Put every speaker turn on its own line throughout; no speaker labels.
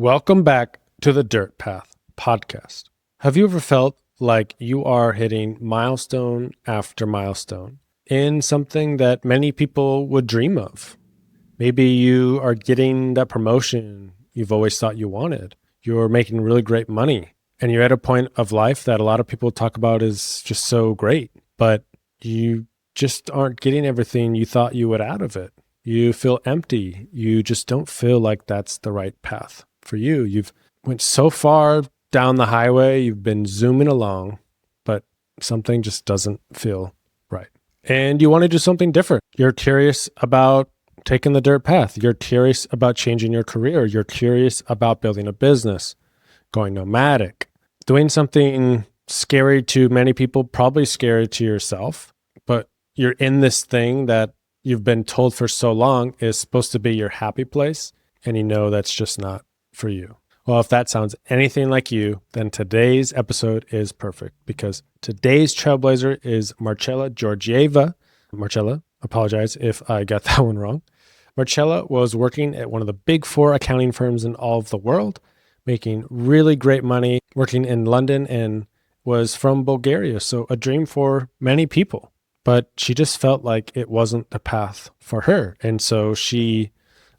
Welcome back to the Dirt Path podcast. Have you ever felt like you are hitting milestone after milestone in something that many people would dream of? Maybe you are getting that promotion you've always thought you wanted. You're making really great money, and you're at a point of life that a lot of people talk about is just so great, but you just aren't getting everything you thought you would out of it. You feel empty. You just don't feel like that's the right path for you. You've went so far down the highway, you've been zooming along, but something just doesn't feel right. And you want to do something different. You're curious about taking the dirt path. You're curious about changing your career. You're curious about building a business, going nomadic, doing something scary to many people, probably scary to yourself, but you're in this thing that you've been told for so long is supposed to be your happy place, and you know that's just not for you. Well, if that sounds anything like you, then today's episode is perfect because today's trailblazer is Marchela Georgieva. Marchela, apologize if I got that one wrong. Marchela was working at one of the big four accounting firms in all of the world, making really great money, working in London, and was from Bulgaria. So a dream for many people, but she just felt like it wasn't the path for her. And so she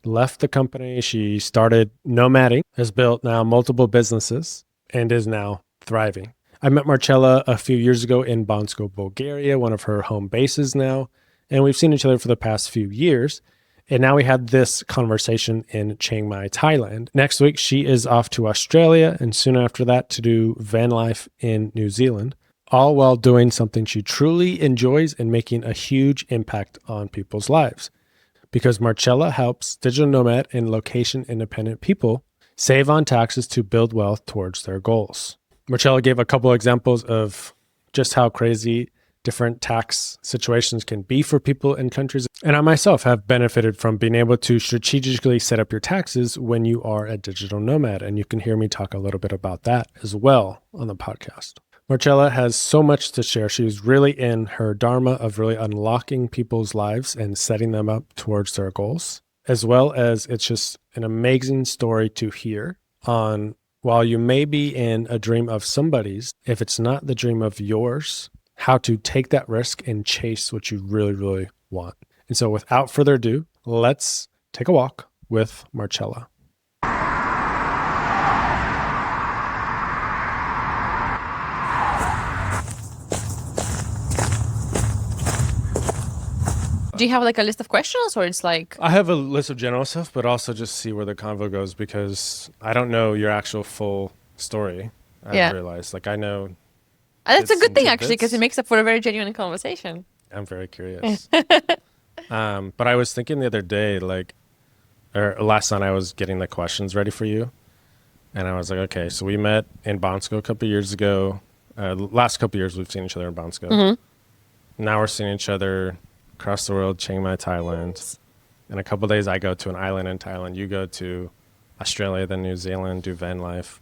left the company. She started nomading, has built now multiple businesses, and is now thriving. I met Marchela a few years ago in Bansko, Bulgaria, one of her home bases now, and we've seen each other for the past few years. And now we had this conversation in Chiang Mai, Thailand. Next week, she is off to Australia, and soon after that to do van life in New Zealand, all while doing something she truly enjoys and making a huge impact on people's lives. Because Marchela helps digital nomad and location independent people save on taxes to build wealth towards their goals. Marchela gave a couple examples of just how crazy different tax situations can be for people in countries. And I myself have benefited from being able to strategically set up your taxes when you are a digital nomad. And you can hear me talk a little bit about that as well on the podcast. Marchela has so much to share. She's really in her dharma of really unlocking people's lives and setting them up towards their goals, as well as it's just an amazing story to hear on while you may be in a dream of somebody's, if it's not the dream of yours, how to take that risk and chase what you really, really want. And so without further ado, let's take a walk with Marchela.
Do you have like a list of questions or it's like...
I have a list of general stuff, but also just see where the convo goes because I don't know your actual full story. I realized, like I know...
That's a good thing actually because it makes up for a very genuine conversation.
I'm very curious. But I was thinking the other day, or last night I was getting the questions ready for you. And I was like, okay, so we met in Bansko a couple of years ago. Last couple of years we've seen each other in Bansko. Mm-hmm. Now we're seeing each other across the world, Chiang Mai, Thailand. In a couple of days, I go to an island in Thailand. You go to Australia, then New Zealand, do van life.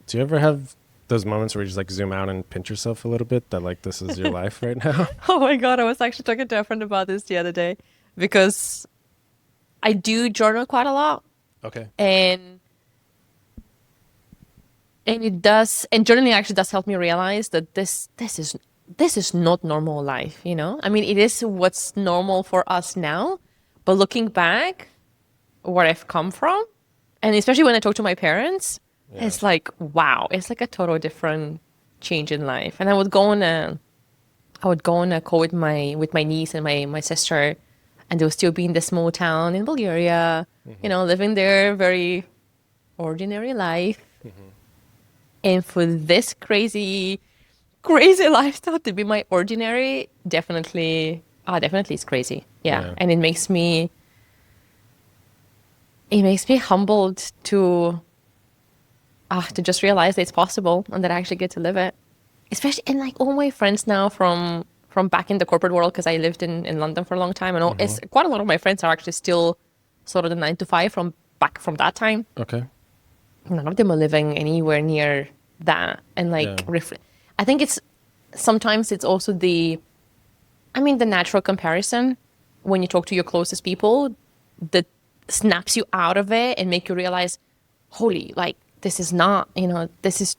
Do you ever have those moments where you just like zoom out and pinch yourself a little bit that like this is your life right now?
Oh my God, I was actually talking to a friend about this the other day because I do journal quite a lot.
Okay.
And journaling actually does help me realize that this is not normal life, you know? I mean, it is what's normal for us now, but looking back where I've come from, and especially when I talk to my parents, it's like, wow, it's like a total different change in life. And I would go on a call with my niece and my sister, and they would still be in this small town in Bulgaria, you know, living their very ordinary life. Mm-hmm. And for this crazy lifestyle to be my ordinary, definitely it's crazy. Yeah. And it makes me humbled to just realize that it's possible and that I actually get to live it. Especially, and like all my friends now from back in the corporate world, because I lived in London for a long time, and it's quite a lot of my friends are actually still sort of the 9 to 5 from that time.
Okay.
None of them are living anywhere near that. And I think sometimes it's also the natural comparison when you talk to your closest people that snaps you out of it and make you realize, holy, like this is not, this is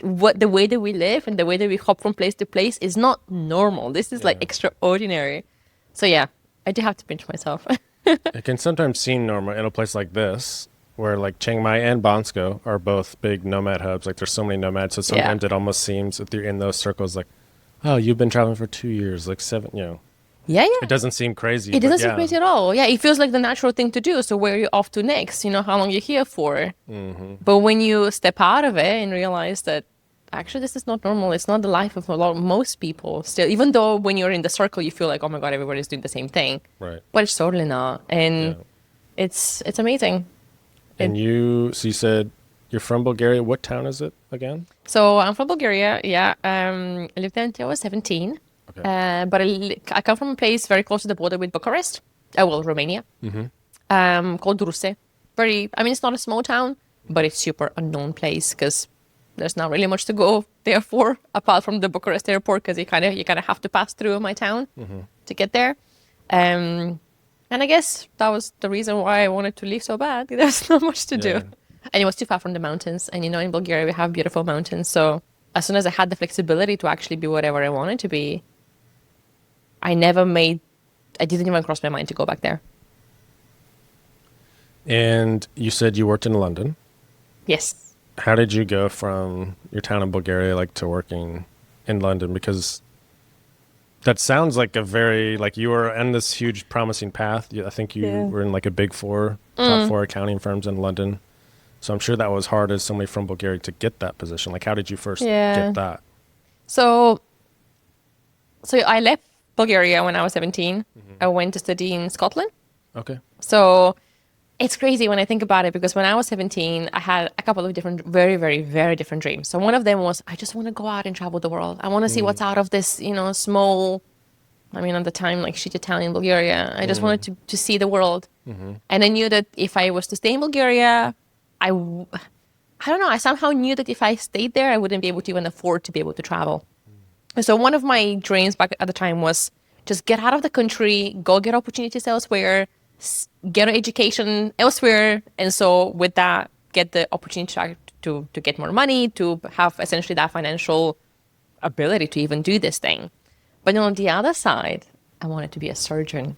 what the way that we live and the way that we hop from place to place is not normal. This is like extraordinary. So yeah, I do have to pinch myself.
It can sometimes seem normal in a place like this, where like Chiang Mai and Bansko are both big nomad hubs. Like there's so many nomads, so sometimes it almost seems if you're in those circles, like, oh, you've been traveling for 2 years, like 7,
Yeah.
It doesn't seem crazy.
It doesn't seem crazy at all. Yeah, it feels like the natural thing to do. So where are you off to next? How long you're here for? But when you step out of it and realize that actually this is not normal, it's not the life of most people still, even though when you're in the circle, you feel like, oh my God, everybody's doing the same thing.
Right.
But it's totally not. And it's amazing.
And you said you're from Bulgaria. What town is it again?
So I'm from Bulgaria. Yeah. I lived there until I was 17. Okay. But I come from a place very close to the border with Bucharest. Romania. Called Ruse. It's not a small town, but it's super unknown place because there's not really much to go there for apart from the Bucharest airport, because you kind of have to pass through my town to get there. And I guess that was the reason why I wanted to leave so bad. There's not much to do. And it was too far from the mountains. And in Bulgaria, we have beautiful mountains. So as soon as I had the flexibility to actually be whatever I wanted to be, I didn't even cross my mind to go back there.
And you said you worked in London.
Yes.
How did you go from your town in Bulgaria, like, to working in London? Because that sounds like you were on this huge promising path. I think you were in like a Big 4, top 4 accounting firms in London. So I'm sure that was hard as somebody from Bulgaria to get that position. Like, how did you first get that?
So I left Bulgaria when I was 17. I went to study in Scotland.
Okay.
So it's crazy when I think about it, because when I was 17, I had a couple of different, very, very, very different dreams. So one of them was, I just want to go out and travel the world. I want to see what's out of this, small, at the time, like shitty town in Bulgaria. I just wanted to see the world. And I knew that if I was to stay in Bulgaria, I don't know, I somehow knew that if I stayed there, I wouldn't be able to even afford to be able to travel. So one of my dreams back at the time was just get out of the country, go get opportunities elsewhere, get an education elsewhere. And so with that, get the opportunity to get more money, to have essentially that financial ability to even do this thing. But on the other side, I wanted to be a surgeon.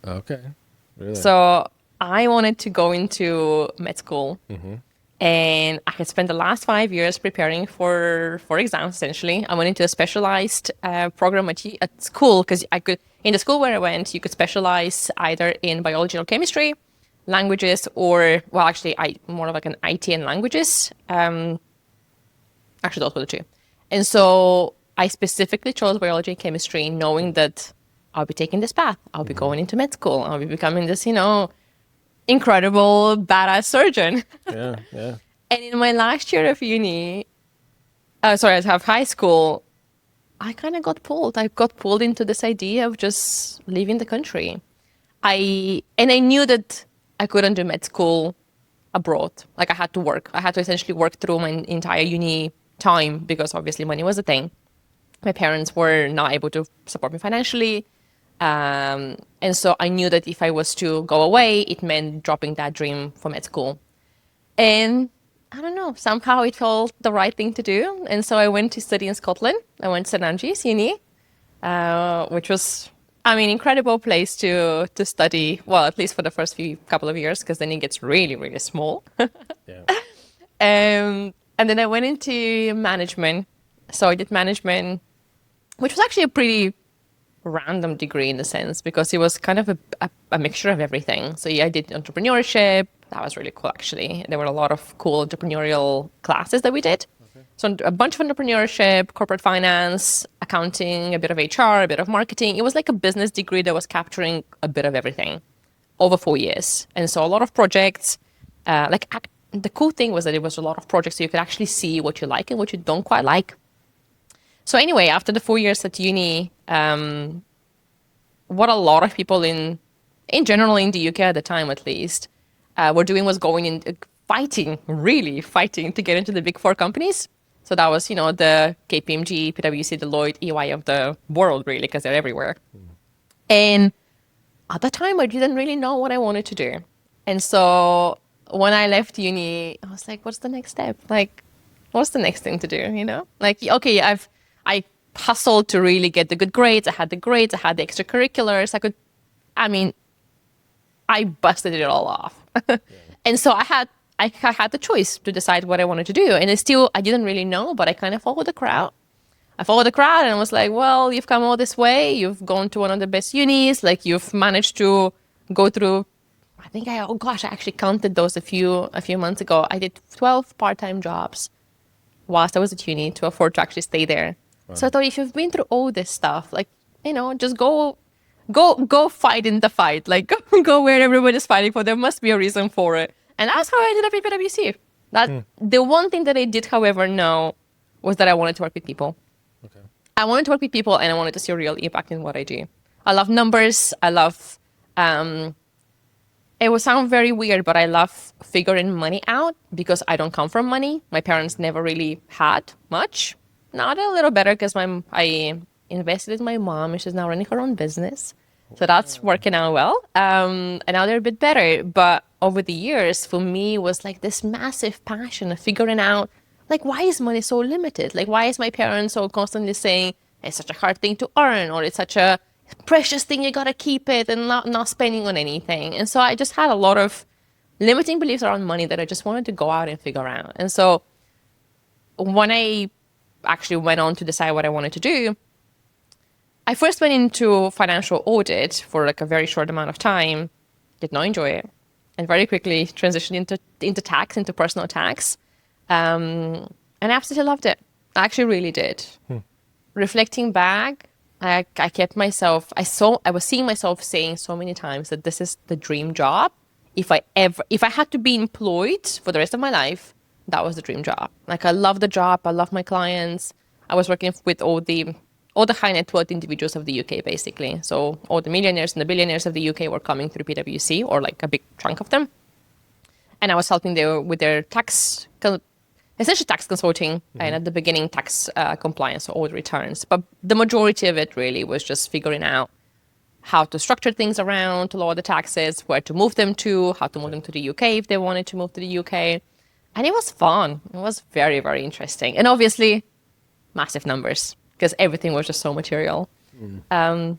Okay. Really?
So I wanted to go into med school. And I had spent the last 5 years preparing for exams, essentially. I went into a specialized program at school, because in the school where I went, you could specialize either in biology or chemistry, languages, or, more of like an IT and languages. Actually, those were the two. And so I specifically chose biology and chemistry, knowing that I'll be taking this path. I'll be going into med school. I'll be becoming this, incredible, badass surgeon.
Yeah.
And in my last year of high school, I kind of got pulled. I got pulled into this idea of just leaving the country. I knew that I couldn't do med school abroad. Like, I had to work. I had to essentially work through my entire uni time, because obviously money was a thing. My parents were not able to support me financially. And so I knew that if I was to go away, it meant dropping that dream for med school. And I don't know, somehow it felt the right thing to do. And so I went to study in Scotland. I went to St. Andrews Uni, which was, incredible place to study. Well, at least for the first couple of years, because then it gets really, really small. And then I went into management. So I did management, which was actually a pretty random degree in the sense, because it was kind of a mixture of everything. So I did entrepreneurship. That was really cool, actually. There were a lot of cool entrepreneurial classes that we did. Okay. So a bunch of entrepreneurship, corporate finance, accounting, a bit of HR, a bit of marketing. It was like a business degree that was capturing a bit of everything over 4 years. And so a lot of projects, the cool thing was that it was a lot of projects, so you could actually see what you like and what you don't quite like. So anyway, after the 4 years at uni, what a lot of people in general in the UK at the time, at least, were doing was going in, really fighting to get into the Big 4 companies. So that was, the KPMG, PwC, Deloitte, EY of the world, really, because they're everywhere. And at the time, I didn't really know what I wanted to do. And so when I left uni, I was like, what's the next step? Like, what's the next thing to do? You know, like, okay, I hustled to really get the good grades. I had the grades. I had the extracurriculars. I mean, I busted it all off. And so I had the choice to decide what I wanted to do. And I didn't really know, but I kind of followed the crowd. I followed the crowd and I was like, well, you've come all this way. You've gone to one of the best unis. Like you've managed to go through, oh gosh, I actually counted those a few months ago. I did 12 part-time jobs whilst I was at uni to afford to actually stay there. Wow. So I thought if you've been through all this stuff, like, just go fight in the fight. Like go where everybody's fighting for. There must be a reason for it. And that's how I ended up at PwC. The one thing that I did, however, know was that I wanted to work with people. Okay. I wanted to work with people and I wanted to see a real impact in what I do. I love numbers. I love, it will sound very weird, but I love figuring money out because I don't come from money. My parents never really had much. Not a little better because I invested in my mom and she's now running her own business. So that's working out well. And now they're a bit better. But over the years, for me, it was like this massive passion of figuring out, like, why is money so limited? Like, why is my parents so constantly saying it's such a hard thing to earn or it's such a precious thing, you got to keep it and not spending on anything. And so I just had a lot of limiting beliefs around money that I just wanted to go out and figure out. And so when I actually went on to decide what I wanted to do, I first went into financial audit for like a very short amount of time, did not enjoy it, and very quickly transitioned into tax, into personal tax. And I absolutely loved it. I actually really did. Reflecting back, I kept myself, I was seeing myself saying so many times that this is the dream job. If I had to be employed for the rest of my life, that was the dream job. Like I love the job. I love my clients. I was working with all the high net worth individuals of the UK, basically. So all the millionaires and the billionaires of the UK were coming through PwC, or like a big chunk of them. And I was helping them with their essentially tax consulting, and at the beginning, tax compliance, so all the returns. But the majority of it really was just figuring out how to structure things around to lower the taxes, where to move them to, how to move them to the UK if they wanted to move to the UK. And it was fun. It was very, very interesting. And obviously, massive numbers, because everything was just so material. And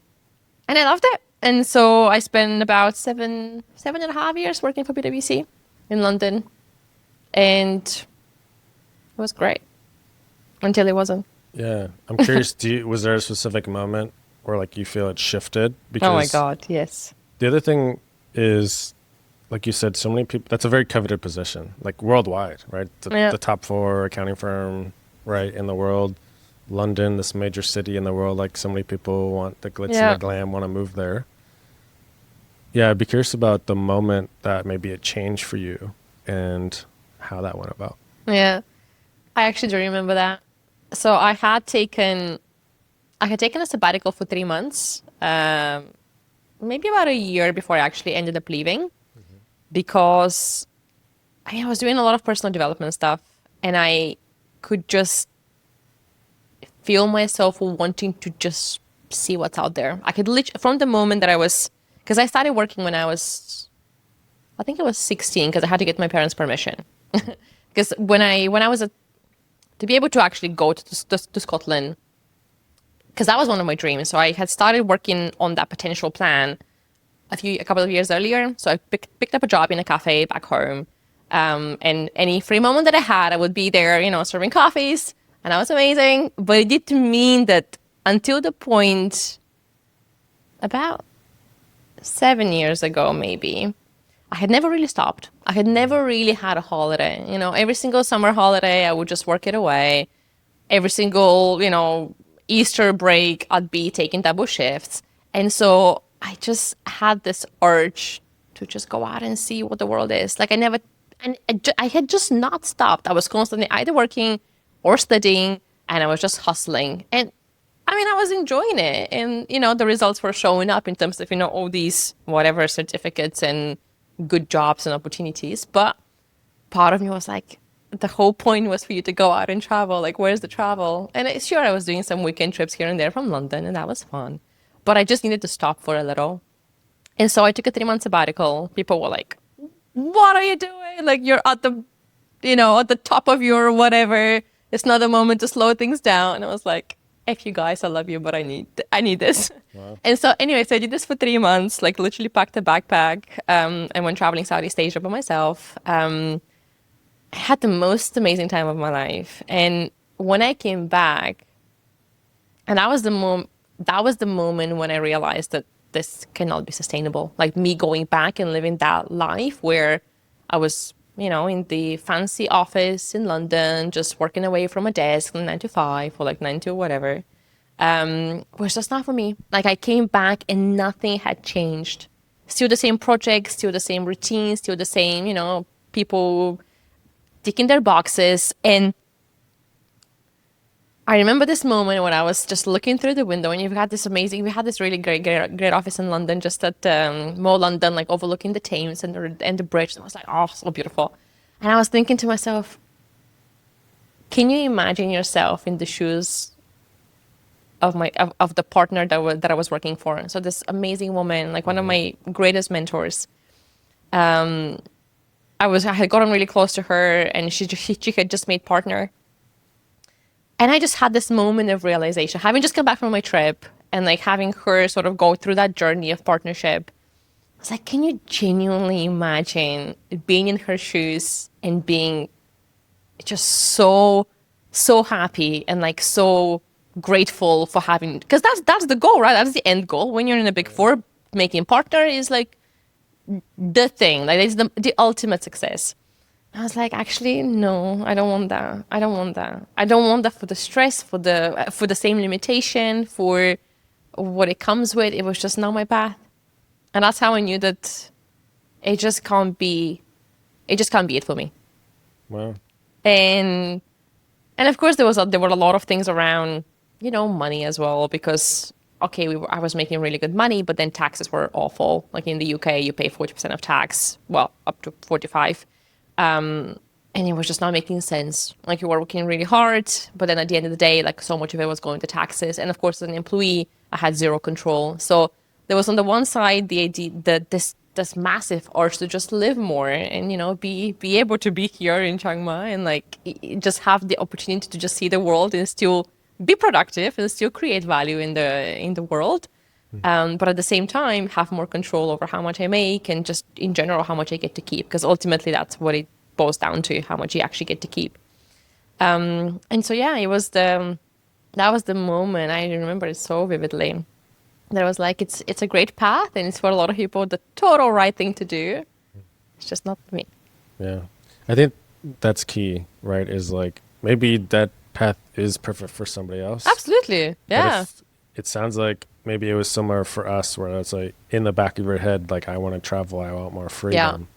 I loved it. And so I spent about seven and a half years working for PwC in London. And it was great until it wasn't.
Yeah. I'm curious, was there a specific moment where like you feel it shifted? Because
oh my God, yes.
The other thing is, like you said, so many people, that's a very coveted position, like worldwide, right? The top 4 accounting firm, right, in the world. London, this major city in the world, like so many people want the glitz and the glam, want to move there. Yeah, I'd be curious about the moment that maybe it changed for you and how that went about.
Yeah, I actually do remember that. So I had taken a sabbatical for 3 months, maybe about a year before I actually ended up leaving, because I was doing a lot of personal development stuff, and I could just feel myself wanting to just see what's out there. I could literally, from the moment that because I started working when I was 16, because I had to get my parents' permission. Because when I was to be able to actually go to Scotland, because that was one of my dreams. So I had started working on that potential plan a couple of years earlier. So I picked up a job in a cafe back home. And any free moment that I had, I would be there, serving coffees. And that was amazing. But it did mean that until the point about 7 years ago, maybe, I had never really stopped. I had never really had a holiday. Every single summer holiday, I would just work it away. Every single, Easter break, I'd be taking double shifts. And so I just had this urge to just go out and see what the world is. Like I had just not stopped. I was constantly either working or studying, and I was just hustling. And I was enjoying it. And, the results were showing up in terms of, all these whatever certificates and good jobs and opportunities. But part of me was like, the whole point was for you to go out and travel. Like, where's the travel? And sure, I was doing some weekend trips here and there from London, and that was fun. But I just needed to stop for a little. And so I took a 3-month sabbatical. People were like, what are you doing? Like you're at the, at the top of your whatever. It's not a moment to slow things down. And I was like, F you guys, I love you, but I need this.
Wow.
And so anyway, so I did this for 3 months, like literally packed a backpack, and went traveling Southeast Asia by myself. I had the most amazing time of my life. And when I came back, and that was the moment when I realized that this cannot be sustainable. Like me going back and living that life where I was, in the fancy office in London, just working away from a desk from 9 to 5 or like 9 to whatever, was just not for me. Like I came back and nothing had changed. Still the same projects, still the same routines, still the same, people ticking their boxes. And I remember this moment when I was just looking through the window, and we had this really great office in London, just at Mall London, like overlooking the Thames and the bridge. And I was like, oh, so beautiful. And I was thinking to myself, can you imagine yourself in the shoes of the partner that I was working for? So this amazing woman, like one of my greatest mentors. I had gotten really close to her, and she had just made partner. And I just had this moment of realization, having just come back from my trip and like having her sort of go through that journey of partnership. I was like, can you genuinely imagine being in her shoes and being just so happy and like so grateful for having, because that's the goal, right? That's the end goal. When you're in a big four, making partner is like the thing, like it's the ultimate success. I was like, actually, no, I don't want that. I don't want that. I don't want that for the stress, for the same limitation, for what it comes with. It was just not my path. And that's how I knew that it just can't be it for me.
Wow.
And of course there were a lot of things around, money as well, because okay, I was making really good money, but then taxes were awful. Like in the UK, you pay 40% of tax, well, up to 45. And it was just not making sense. Like you were working really hard, but then at the end of the day, like so much of it was going to taxes. And of course, as an employee, I had zero control. So there was on the one side the idea that this massive urge to just live more and be able to be here in Chiang Mai and like just have the opportunity to just see the world and still be productive and still create value in the world. But at the same time, have more control over how much I make and just in general how much I get to keep, because ultimately that's what it boils down to, how much you actually get to keep. And so yeah, that was the moment. I remember it so vividly. That I was like, it's a great path, and it's for a lot of people the total right thing to do. It's just not for me.
Yeah. I think that's key, right? Is like maybe that path is perfect for somebody else.
Absolutely, yeah.
But it sounds like maybe it was somewhere for us where it's like in the back of your head, like I want to travel, I want more freedom.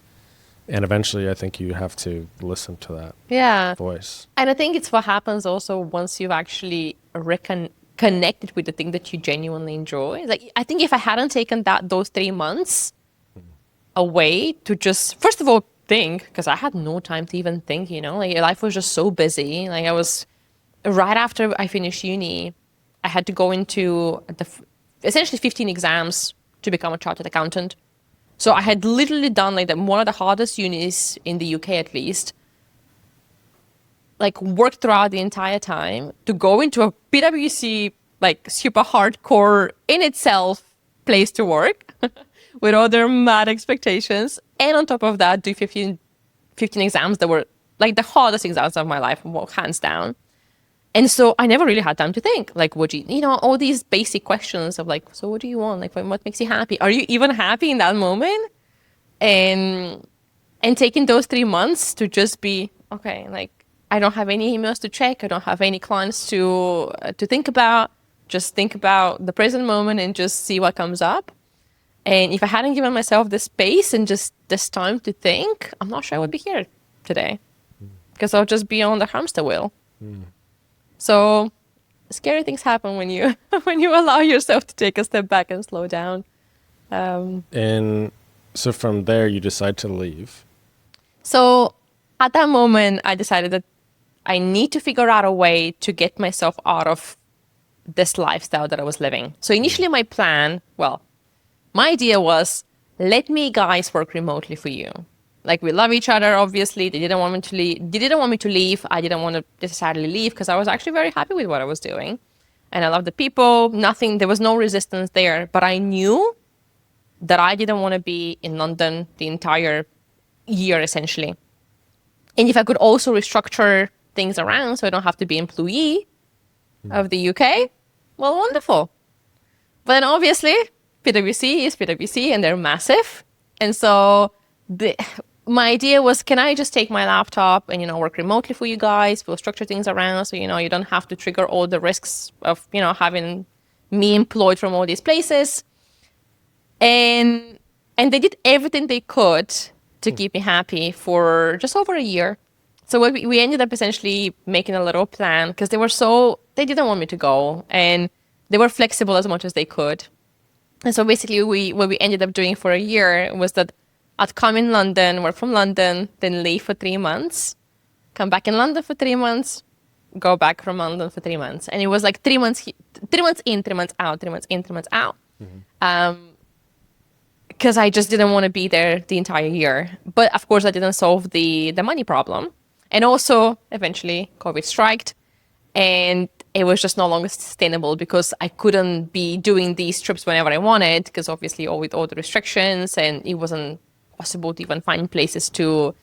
And eventually I think you have to listen to that voice.
And I think it's what happens also once you've actually connected with the thing that you genuinely enjoy. Like I think if I hadn't taken those 3 months away to just, first of all, think, because I had no time to even think, like life was just so busy. Like I was, right after I finished uni, I had to go into essentially 15 exams to become a chartered accountant. So I had literally done like one of the hardest unis in the UK, at least, like worked throughout the entire time to go into a PwC, like super hardcore in itself place to work with all their mad expectations. And on top of that, do 15 exams that were like the hardest exams of my life, hands down. And so I never really had time to think, like, would all these basic questions of like, so what do you want? Like, what makes you happy? Are you even happy in that moment? And taking those 3 months to just be, okay, like, I don't have any emails to check. I don't have any clients to think about. Just think about the present moment and just see what comes up. And if I hadn't given myself the space and just this time to think, I'm not sure I would be here today, because I'll just be on the hamster wheel. So scary things happen when you allow yourself to take a step back and slow down.
And so from there, you decide to leave.
So at that moment, I decided that I need to figure out a way to get myself out of this lifestyle that I was living. So initially my plan, my idea was, let me guys work remotely for you. Like we love each other, obviously. They didn't want me to leave. They didn't want me to leave. I didn't want to necessarily leave because I was actually very happy with what I was doing. And I loved the people. Nothing, there was no resistance there. But I knew that I didn't want to be in London the entire year, essentially. And if I could also restructure things around so I don't have to be employee of the UK, well, wonderful. But then obviously, PwC is PwC and they're massive. And so my idea was, can I just take my laptop and, work remotely for you guys? We'll structure things around so, you don't have to trigger all the risks of, having me employed from all these places. And they did everything they could to keep me happy for just over a year. So we ended up essentially making a little plan because they didn't want me to go and they were flexible as much as they could. And so basically what we ended up doing for a year was that I'd come in London, work from London, then leave for 3 months, come back in London for 3 months, go back from London for 3 months. And it was like 3 months, 3 months in, 3 months out, 3 months in, 3 months out. Because I just didn't want to be there the entire year. But of course, I didn't solve the money problem. And also, eventually, COVID struck. And it was just no longer sustainable because I couldn't be doing these trips whenever I wanted because obviously with all the restrictions and it wasn't possible to even find places to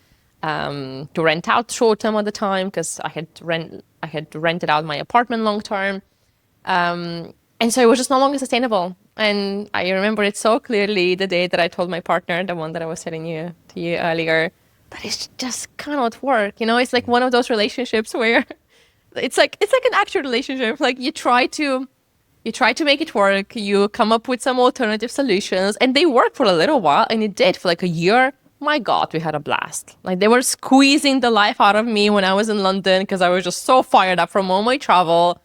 rent out short term at the time because I had rented out my apartment long term. And so it was just no longer sustainable. And I remember it so clearly the day that I told my partner, the one that I was telling to you earlier, that it just cannot work. It's like one of those relationships where it's like an actual relationship. Like you try to make it work. You come up with some alternative solutions and they work for a little while. And it did for like a year. My God, we had a blast. Like they were squeezing the life out of me when I was in London because I was just so fired up from all my travel.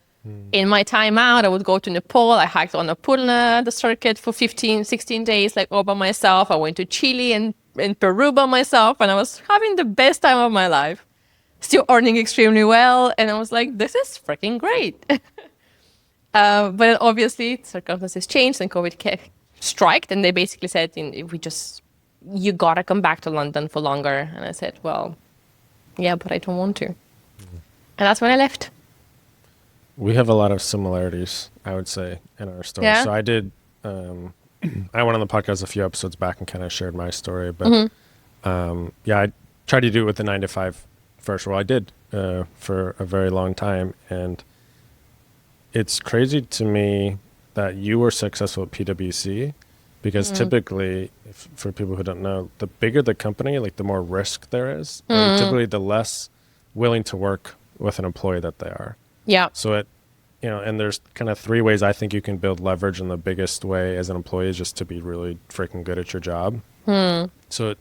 In my time out, I would go to Nepal. I hiked on Annapurna, the circuit for 15, 16 days, like all by myself. I went to Chile and Peru by myself, and I was having the best time of my life. Still earning extremely well, and I was like, this is freaking great. But obviously, circumstances changed, and COVID struck, and they basically said, you gotta come back to London for longer. And I said, well, yeah, but I don't want to. And that's when I left.
We have a lot of similarities, I would say, in our story.
Yeah.
So I did, I went on the podcast a few episodes back and kind of shared my story. But I tried to do it with the 9 to 5 first. Well, I did for a very long time. And it's crazy to me that you were successful at PwC because typically, for people who don't know, the bigger the company, like the more risk there is, and typically the less willing to work with an employee that they are.
Yeah.
So and there's kind of 3 ways I think you can build leverage, and the biggest way as an employee is just to be really freaking good at your job. So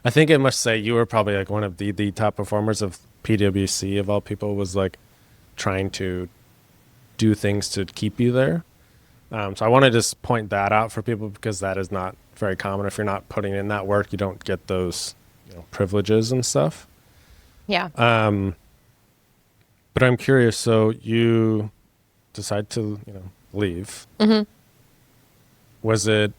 I think it must say you were probably like one of the top performers of PwC of all people, was like trying to do things to keep you there. So I want to just point that out for people because that is not very common. If you're not putting in that work, you don't get those privileges and stuff.
Yeah.
But I'm curious, so you decide to, leave. Was it,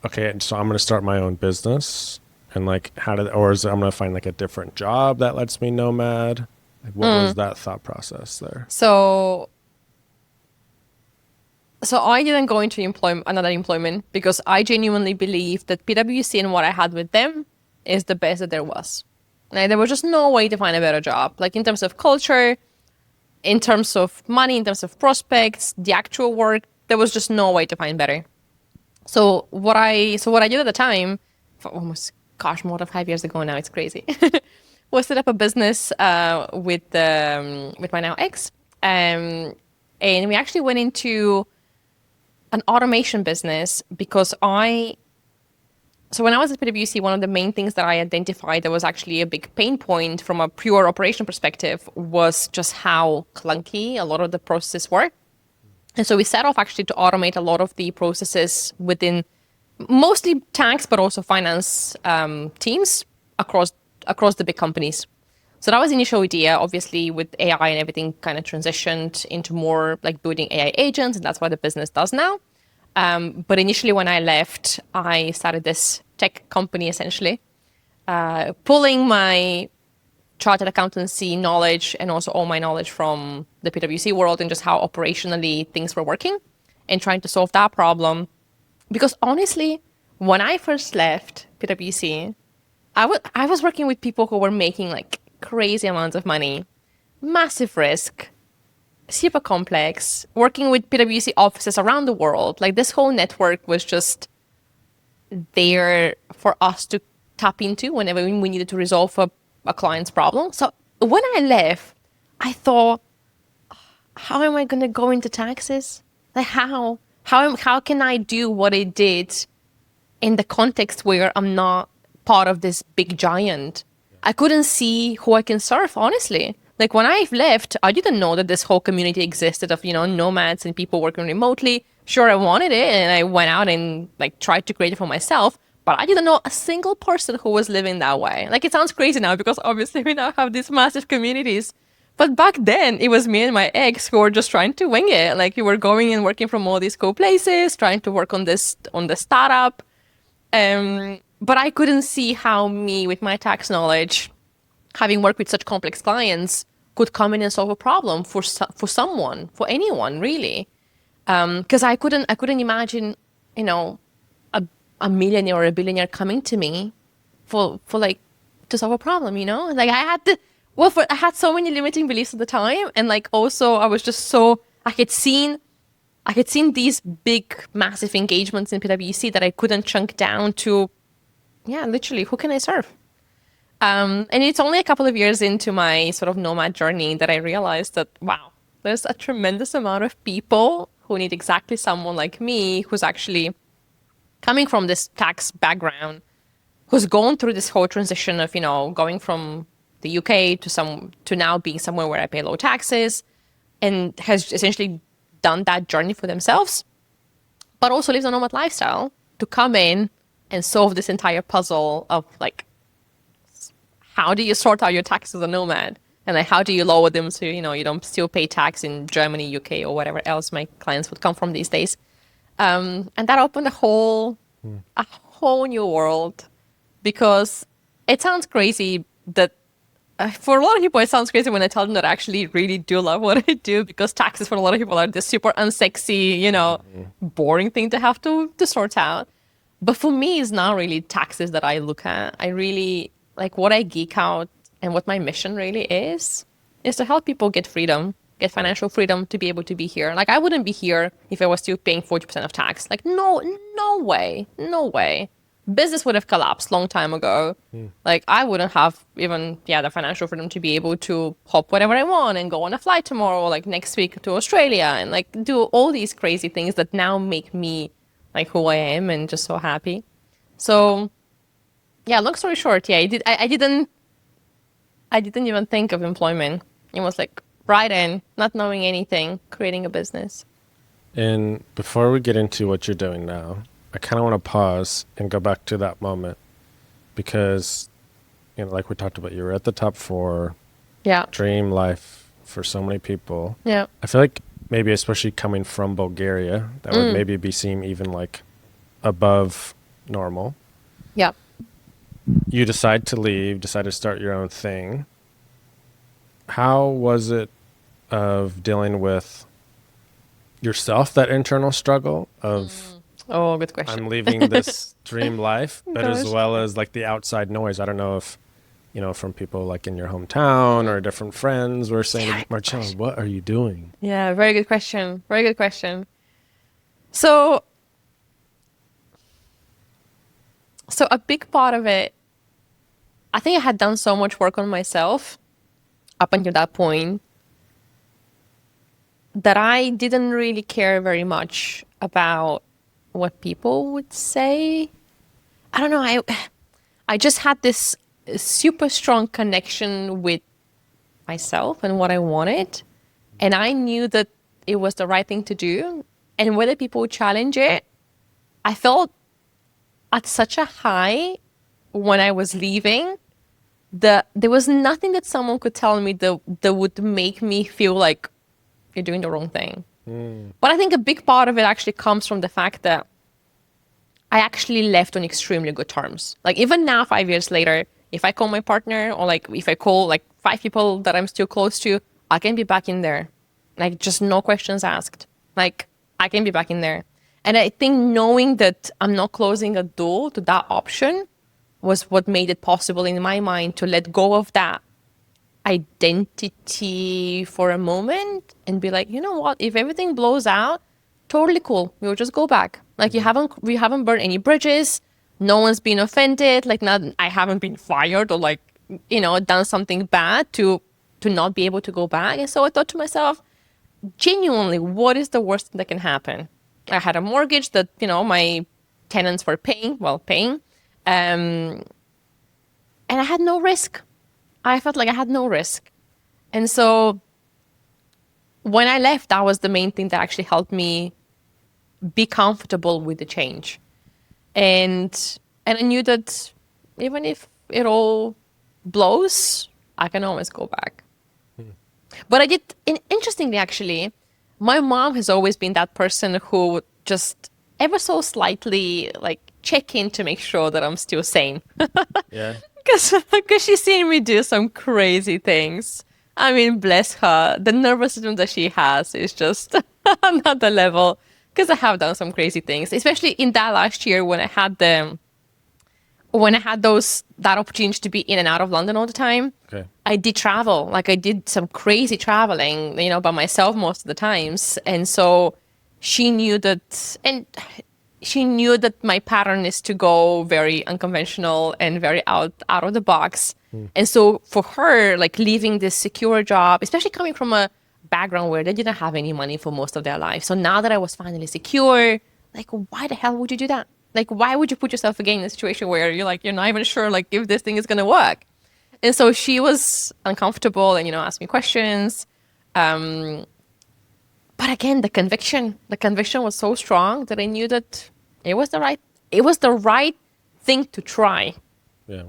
okay, so I'm going to start my own business and like, or is it, I'm going to find like a different job that lets me nomad? Like what was that thought process there?
So I didn't go into another employment because I genuinely believe that PwC and what I had with them is the best that there was. Like, there was just no way to find a better job. Like in terms of culture, in terms of money, in terms of prospects, the actual work, there was just no way to find better. So what I did at the time, more than 5 years ago now, it's crazy, was set up a business with my now ex, and we actually went into an automation business because So when I was at PwC, one of the main things that I identified that was actually a big pain point from a pure operation perspective was just how clunky a lot of the processes were. And so we set off actually to automate a lot of the processes within mostly tax, but also finance teams across the big companies. So that was the initial idea. Obviously, with AI and everything kind of transitioned into more like building AI agents, and that's what the business does now. But initially when I left, I started this tech company essentially. pulling my chartered accountancy knowledge and also all my knowledge from the PwC world and just how operationally things were working and trying to solve that problem. Because honestly, when I first left PwC, I was working with people who were making like crazy amounts of money, massive risk, super complex, working with PwC offices around the world. Like this whole network was just there for us to tap into whenever we needed to resolve a client's problem. So when I left, I thought, how am I going to go into taxes? Like how can I do what I did in the context where I'm not part of this big giant? I couldn't see who I can serve, honestly. Like when I left, I didn't know that this whole community existed of, nomads and people working remotely. Sure, I wanted it and I went out and like tried to create it for myself, but I didn't know a single person who was living that way. Like it sounds crazy now because obviously we now have these massive communities. But back then it was me and my ex who were just trying to wing it. Like we were going and working from all these cool places, trying to work on the startup. But I couldn't see how me with my tax knowledge, having worked with such complex clients, could come in and solve a problem for someone, for anyone really. Because I couldn't imagine, a millionaire or a billionaire coming to me for like to solve a problem. Like I had so many limiting beliefs at the time, and like also I was just so I had seen these big massive engagements in PwC that I couldn't chunk down to, literally who can I serve. And it's only a couple of years into my sort of nomad journey that I realized that, wow, there's a tremendous amount of people who need exactly someone like me who's actually coming from this tax background, who's gone through this whole transition of, going from the UK to now being somewhere where I pay low taxes and has essentially done that journey for themselves, but also lives a nomad lifestyle to come in and solve this entire puzzle of like, how do you sort out your taxes as a nomad? And like, how do you lower them so, you don't still pay tax in Germany, UK, or whatever else my clients would come from these days. And that opened a whole new world, because it sounds crazy that for a lot of people, it sounds crazy when I tell them that I actually really do love what I do, because taxes for a lot of people are this super unsexy, boring thing to have to sort out. But for me, it's not really taxes that I look at. I really like what I geek out, and what my mission really is to help people get freedom, get financial freedom to be able to be here. Like I wouldn't be here if I was still paying 40% of tax. Like no way. Business would have collapsed long time ago. Like I wouldn't have even the financial freedom to be able to hop whatever I want and go on a flight tomorrow, like next week to Australia, and like do all these crazy things that now make me like who I am and just so happy. So long story short, I didn't even think of employment. It was like right in, not knowing anything, creating a business.
And before we get into what you're doing now, I kind of want to pause and go back to that moment, because, like we talked about, you were at the top 4.
Yeah.
Dream life for so many people.
Yeah.
I feel like maybe especially coming from Bulgaria, that would maybe be seen even like above normal.
Yeah.
You decide to leave, decide to start your own thing. How was it of dealing with yourself, that internal struggle of,
Oh, good question.
I'm leaving this dream life, but as
Gosh.
well as like the outside noise? I don't know if, from people like in your hometown or different friends were saying, Marchela, what are you doing?
Yeah, very good question. Very good question. So a big part of it, I think I had done so much work on myself up until that point that I didn't really care very much about what people would say. I don't know. I just had this super strong connection with myself and what I wanted. And I knew that it was the right thing to do. And whether people would challenge it, I felt at such a high when I was leaving that there was nothing that someone could tell me that would make me feel like you're doing the wrong thing. But I think a big part of it actually comes from the fact that I actually left on extremely good terms. Like even now, 5 years later, If I call my partner, or like if I call like 5 people that I'm still close to, I can be back in there. Like, just no questions asked. Like, I can be back in there. And I think knowing that I'm not closing a door to that option was what made it possible in my mind to let go of that identity for a moment and be like, you know what, if everything blows out, totally cool. We'll just go back. Like, we haven't burned any bridges. No one's been offended. Like, not, I haven't been fired or like, done something bad to not be able to go back. And so I thought to myself, genuinely, what is the worst thing that can happen? I had a mortgage that, my tenants were paying. And I had no risk. I felt like I had no risk. And so when I left, that was the main thing that actually helped me be comfortable with the change. And I knew that even if it all blows, I can always go back. But I did, interestingly, actually, my mom has always been that person who would just ever so slightly like check in to make sure that I'm still sane.
Yeah.
Because she's seen me do some crazy things. I mean, bless her. The nervous system that she has is just another level. Because I have done some crazy things, especially in that last year when I had that opportunity to be in and out of London all the time.
Okay.
I did travel. Like, I did some crazy traveling, by myself most of the times. And so she knew that, my pattern is to go very unconventional and very out of the box. And so for her, like, leaving this secure job, especially coming from a background where they didn't have any money for most of their life. So now that I was finally secure, like, why the hell would you do that? Like, why would you put yourself again in a situation where you're not even sure, like, if this thing is going to work? And so she was uncomfortable and, asked me questions. But again, the conviction was so strong that I knew that it was the right thing to try.
Yeah.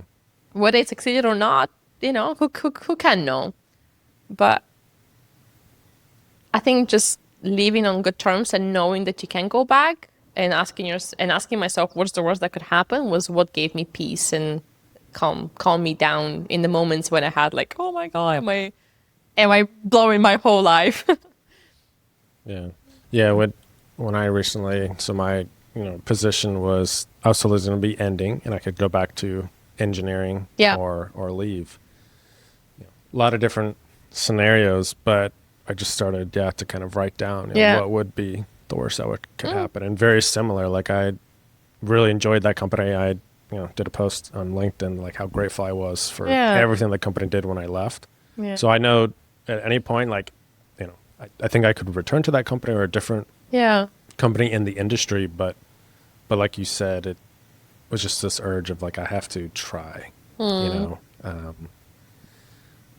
Whether it succeeded or not, who can know? But I think just living on good terms and knowing that you can go back and asking myself what's the worst that could happen was what gave me peace and calm me down in the moments when I had like, oh my God, am I blowing my whole life?
Yeah. Yeah. When I recently, so my, position was I was going to be ending and I could go back to engineering or leave. A lot of different scenarios, but I just started to kind of write down what would be the worst that could happen. And very similar, like I really enjoyed that company. I did a post on LinkedIn like how grateful I was for everything the company did when I left. Yeah. So I know at any point, like, I think I could return to that company or a different company in the industry, but like you said, it was just this urge of like I have to try.
Yeah,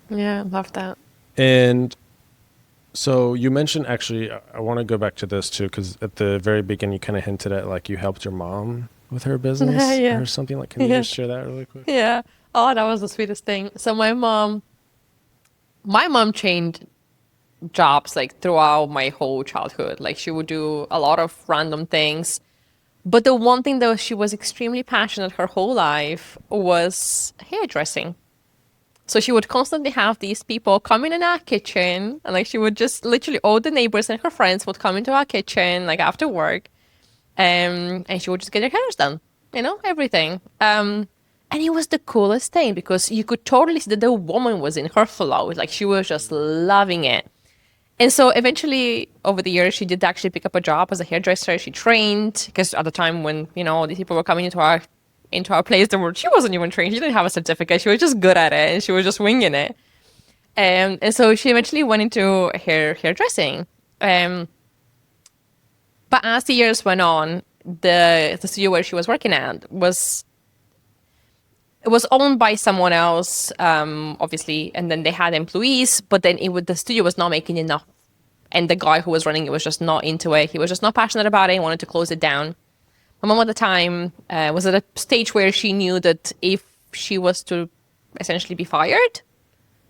I love that.
And so you mentioned, actually, I want to go back to this too, because at the very beginning you kind of hinted at like you helped your mom with her business or something. Like, can you just share that really quick?
Yeah. Oh, that was the sweetest thing. So my mom changed jobs like throughout my whole childhood. Like, she would do a lot of random things. But the one thing that she was extremely passionate her whole life was hairdressing. So she would constantly have these people come in our kitchen, and like she would just literally, all the neighbors and her friends would come into our kitchen like after work, and she would just get her hair done, everything. And it was the coolest thing because you could totally see that the woman was in her flow, like she was just loving it. And so eventually, over the years, she did actually pick up a job as a hairdresser. She trained because at the time when all these people were coming into our place, she wasn't even trained. She didn't have a certificate. She was just good at it, and she was just winging it. And so she eventually went into hairdressing. But as the years went on, the studio where she was working at was owned by someone else, obviously, and then they had employees. But then the studio was not making enough, and the guy who was running it was just not into it. He was just not passionate about it. He wanted to close it down. My mom at the time was at a stage where she knew that if she was to essentially be fired,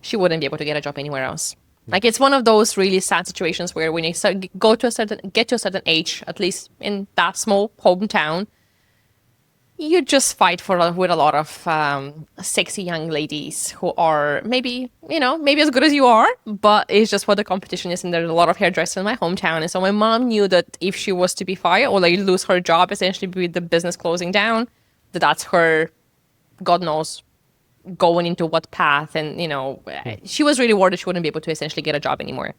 she wouldn't be able to get a job anywhere else. Like, it's one of those really sad situations where when you get to a certain age, at least in that small hometown, you just fight with a lot of sexy young ladies who are maybe as good as you are, but it's just what the competition is. And there's a lot of hairdressers in my hometown, and so my mom knew that if she was to be fired or like lose her job, essentially with the business closing down, that's her, God knows, going into what path. And she was really worried that she wouldn't be able to essentially get a job anymore.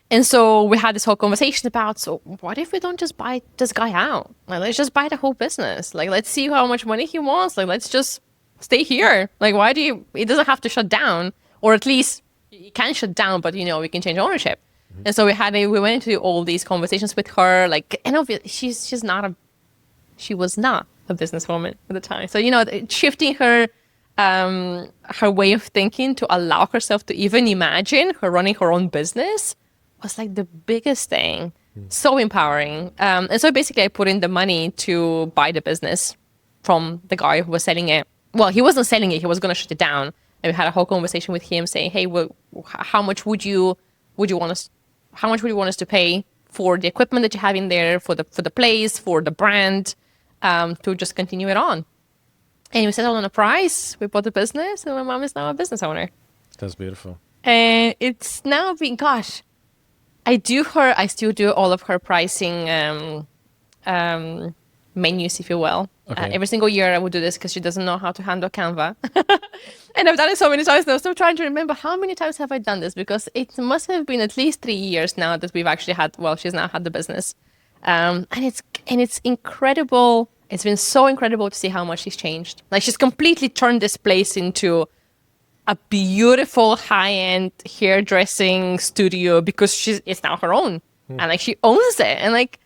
And so we had this whole conversation about, so what if we don't just buy this guy out? Like, let's just buy the whole business. Like, let's see how much money he wants. Like, let's just stay here. Like, it doesn't have to shut down, or at least it can shut down, but we can change ownership. And so we went into all these conversations with her, like, and obviously she was not a businesswoman at the time. So, shifting her way of thinking to allow herself to even imagine her running her own business was like the biggest thing. So empowering. And so basically I put in the money to buy the business from the guy who was selling it. Well, he wasn't selling it. He was going to shut it down. And we had a whole conversation with him saying, hey, well, how much would you want us to pay for the equipment that you have in there, for the place, for the brand, to just continue it on? And we settled on a price. We bought the business, and my mom is now a business owner.
That's beautiful.
And it's now been, gosh, I still do all of her pricing menus, if you will.
Okay.
Every single year I would do this because she doesn't know how to handle Canva. And I've done it so many times now. I'm still trying to remember how many times have I done this, because it must have been at least 3 years now that we've actually she's now had the business. And it's incredible. It's been so incredible to see how much she's changed. Like, she's completely turned this place into a beautiful high-end hairdressing studio because it's now her own. And like, she owns it. And like,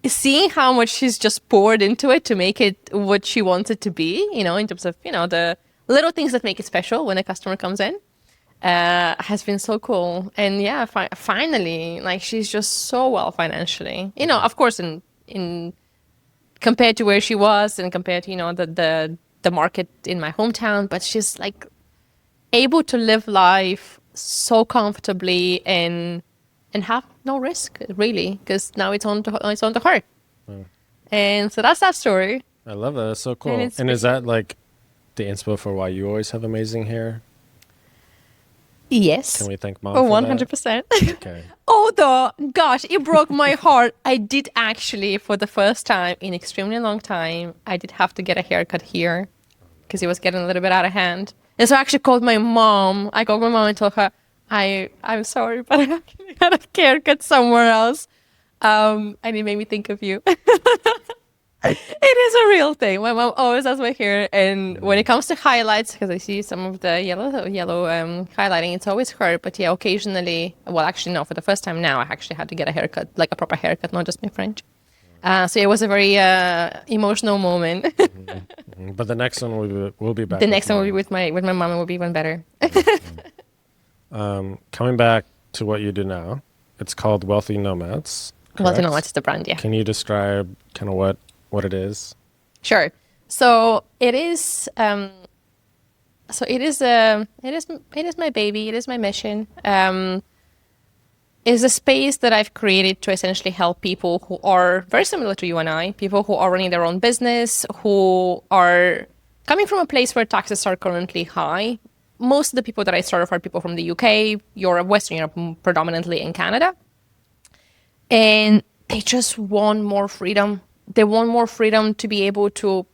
seeing how much she's just poured into it to make it what she wants it to be, in terms of, the little things that make it special when a customer comes in, has been so cool. And yeah, finally, like, she's just so well financially, of course, in compared to where she was and compared to, the market in my hometown, but she's like able to live life so comfortably and have no risk, really, because now it's on to her. And so that's that story.
I love that. That's so cool.
And
is that like the inspo for why you always have amazing hair?
Yes.
Can we thank mom?
100%.
Okay.
Although, gosh, it broke my heart. I did actually, for the first time in extremely long time, I did have to get a haircut here because it was getting a little bit out of hand. And so I actually called my mom. I called my mom and told her, I'm sorry, but I actually had a haircut somewhere else. And it made me think of you. It is a real thing. My mom always does my hair. And when it comes to highlights, because I see some of the yellow highlighting, it's always her. But yeah, occasionally, well, actually, no, for the first time now, I actually had to get a haircut, like a proper haircut, not just my French. So it was a very emotional moment.
But the next one will be back.
The next one will be with my mom, and will be even better.
Coming back to what you do now, it's called Wealthy Nomads. Correct?
Wealthy Nomads is the brand, yeah.
Can you describe kind of what it is?
Sure. So it is. It is my baby. It is my mission. Is a space that I've created to essentially help people who are very similar to you and I, people who are running their own business, who are coming from a place where taxes are currently high. Most of the people that I serve are people from the UK, Europe, Western Europe, predominantly in Canada. And they just want more freedom. They want more freedom to be able to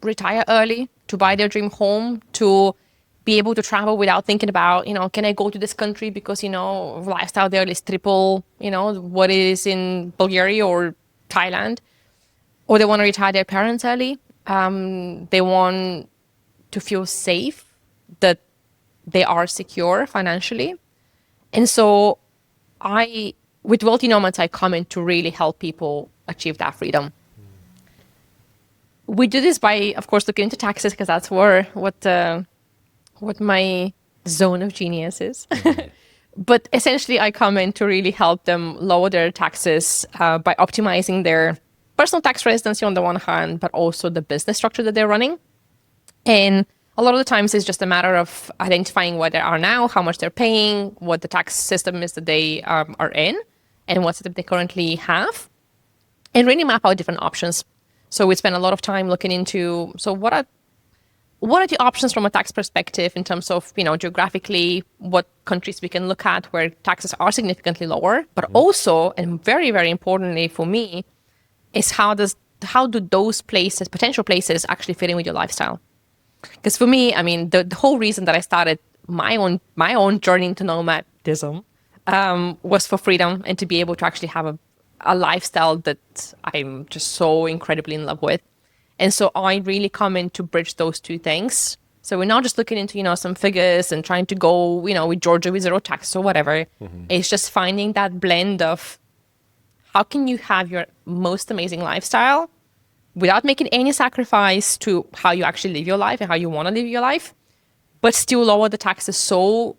retire early, to buy their dream home, to be able to travel without thinking about, can I go to this country because, lifestyle there is triple, what is in Bulgaria or Thailand. Or they want to retire their parents early. They want to feel safe, that they are secure financially. And so with Wealthy Nomads, I come in to really help people achieve that freedom. We do this by, of course, looking into taxes, because that's what my zone of genius is. But essentially, I come in to really help them lower their taxes by optimizing their personal tax residency on the one hand, but also the business structure that they're running. And a lot of the times it's just a matter of identifying where they are now, how much they're paying, what the tax system is that they are in, and what system they currently have, and really map out different options. So we spend a lot of time looking into, so what are the options from a tax perspective in terms of, geographically, what countries we can look at where taxes are significantly lower, but also, and very, very importantly for me, is how do those places, potential places, actually fit in with your lifestyle? Because for me, I mean, the whole reason that I started my own journey into nomadism was for freedom and to be able to actually have a lifestyle that I'm just so incredibly in love with. And so I really come in to bridge those two things. So we're not just looking into, some figures and trying to go, with Georgia with zero taxes or whatever. It's just finding that blend of how can you have your most amazing lifestyle without making any sacrifice to how you actually live your life and how you want to live your life, but still lower the taxes so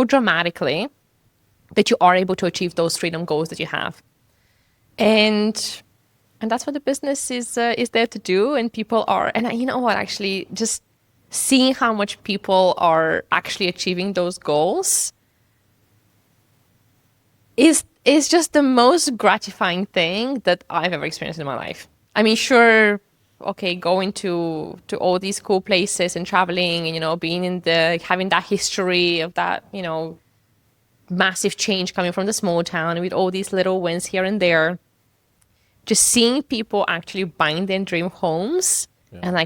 dramatically that you are able to achieve those freedom goals that you have. And that's what the business is there to do. And people are, and you know what, actually, just seeing how much people are actually achieving those goals is just the most gratifying thing that I've ever experienced in my life. I mean, sure, okay, going to all these cool places and traveling and, being having that history of that, massive change coming from the small town with all these little wins here and there. Just seeing people actually buying their dream homes and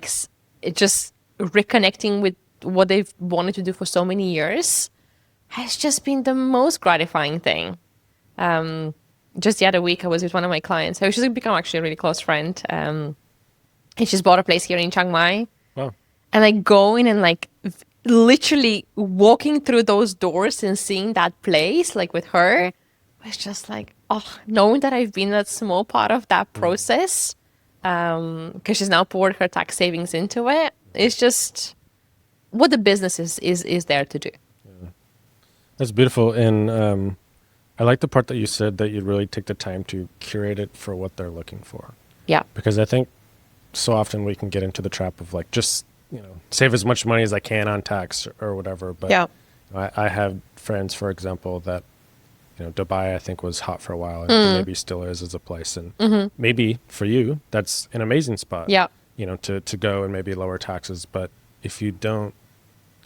it just reconnecting with what they've wanted to do for so many years has just been the most gratifying thing. Just the other week, I was with one of my clients who she's become actually a really close friend. And she's bought a place here in Chiang Mai.
Wow.
And going and literally walking through those doors and seeing that place with her was just knowing that I've been that small part of that process, because she's now poured her tax savings into it. It's just what the business is there to do.
Yeah. That's beautiful. And I like the part that you said that you really take the time to curate it for what they're looking for.
Yeah.
Because I think so often we can get into the trap of just, save as much money as I can on tax or whatever. But
yeah.
I have friends, for example, that, Dubai, I think, was hot for a while and maybe still is as a place. And maybe for you, that's an amazing spot,
Yeah.
To go and maybe lower taxes. But if you don't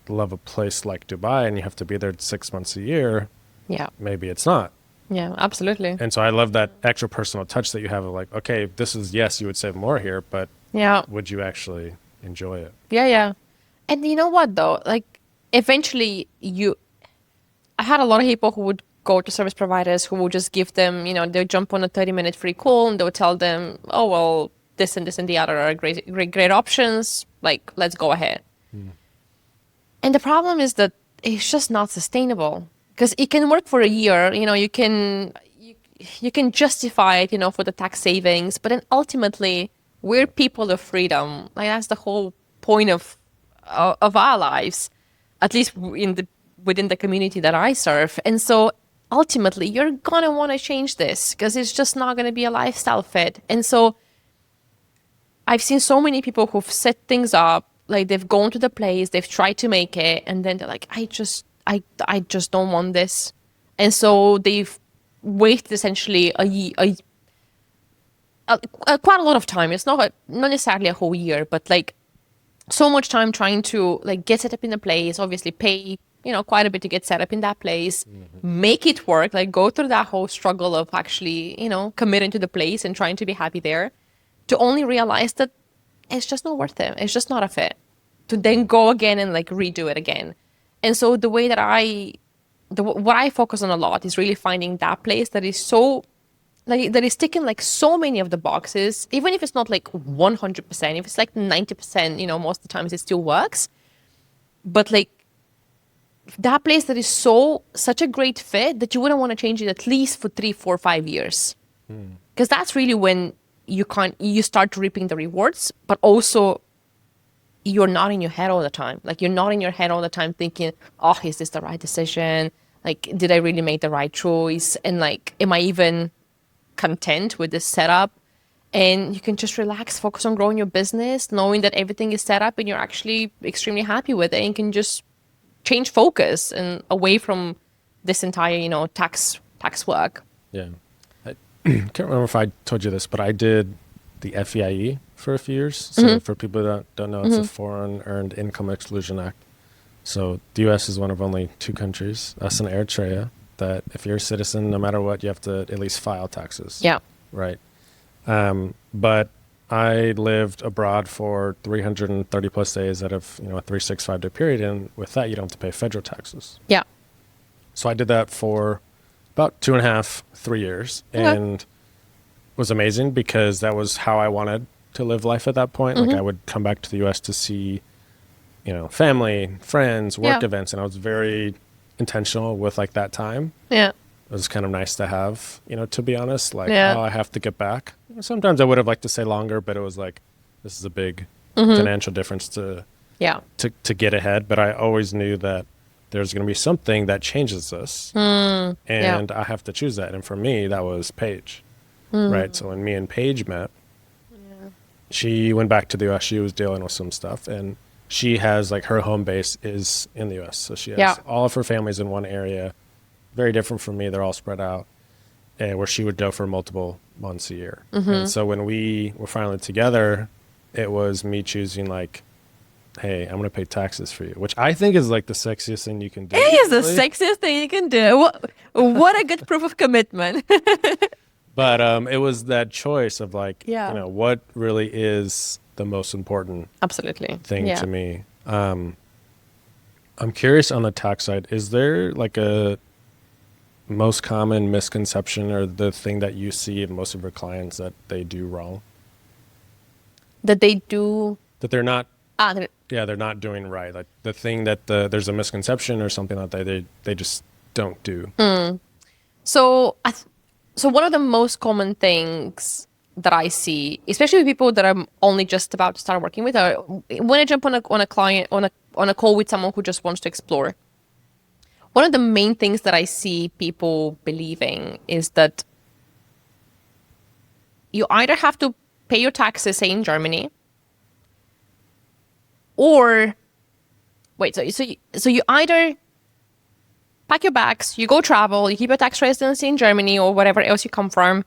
love a place like Dubai and you have to be there 6 months a year,
Yeah.
maybe it's not.
Yeah, absolutely.
And so I love that extra personal touch that you have of okay, this is, yes, you would save more here, but would you actually enjoy it?
Yeah, yeah. And you know what, though? Eventually I had a lot of people who would go to service providers who would just give them, they'll jump on a 30-minute free call and they'll tell them, oh, well, this and this and the other are great options. Let's go ahead. And the problem is that it's just not sustainable. Because it can work for a year, you can justify it, for the tax savings, but then ultimately we're people of freedom. That's the whole point of our lives, at least within the community that I serve. And so ultimately you're gonna want to change this because it's just not going to be a lifestyle fit. And so I've seen so many people who've set things up, they've gone to the place, they've tried to make it, and then they're like, I just don't want this. And so they've wasted essentially quite a lot of time. It's not necessarily a whole year, but so much time trying to get set up in the place, obviously pay, quite a bit to get set up in that place, make it work, go through that whole struggle of actually, committing to the place and trying to be happy there, to only realize that it's just not worth it. It's just not a fit. To then go again and redo it again. And so the way that what I focus on a lot is really finding that place that is so, that is ticking so many of the boxes, even if it's not 100%, if it's 90%, most of the times it still works. But that place that is such a great fit that you wouldn't want to change it at least for 3, 4, 5 years. Because that's really when you start reaping the rewards, but also you're not in your head all the time. You're not in your head all the time thinking, oh, is this the right decision? Did I really make the right choice? And am I even content with this setup? And you can just relax, focus on growing your business, knowing that everything is set up and you're actually extremely happy with it, and you can just change focus and away from this entire, tax work.
Yeah. I can't remember if I told you this, but I did the FEIE for a few years. So for people that don't know, it's a Foreign Earned Income Exclusion Act. So the U.S. is one of only 2 countries, us and Eritrea, that if you're a citizen, no matter what, you have to at least file taxes.
Yeah.
Right. But I lived abroad for 330 plus days out of, a 365-day period. And with that, you don't have to pay federal taxes.
Yeah.
So I did that for about 2.5, 3 years.
Okay.
And was amazing because that was how I wanted to live life at that point. Like I would come back to the U.S. to see, family, friends, work events. And I was very intentional with like that time.
Yeah.
It was kind of nice to have, to be honest, like,
Yeah.
oh, I have to get back. Sometimes I would have liked to stay longer, but it was like, this is a big financial difference to get ahead. But I always knew that there's going to be something that changes this and I have to choose that. And for me, that was Paige, right? So when me and Paige met, she went back to the US, she was dealing with some stuff, and she has like her home base is in the US. So she has all of her families in one area, very different from me. They're all spread out, and where she would go for multiple months a year. And so when we were finally together, it was me choosing like, hey, I'm going to pay taxes for you, which I think is like the sexiest thing you can do.
It is the sexiest thing you can do. What a good proof of commitment.
But it was that choice of like, what really is the most important thing to me. I'm curious on the tax side, is there like a most common misconception or the thing that you see in most of your clients that they do wrong?
That they do?
That they're not. They're not doing right. Like the thing that there's a misconception or something like that they just don't do.
So one of the most common things that I see, especially with people that I'm only just about to start working with, are when I jump on a call with someone who just wants to explore. One of the main things that I see people believing is that you either have to pay your taxes, say in Germany, or so you either pack your bags, you go travel, you keep your tax residency in Germany or whatever else you come from,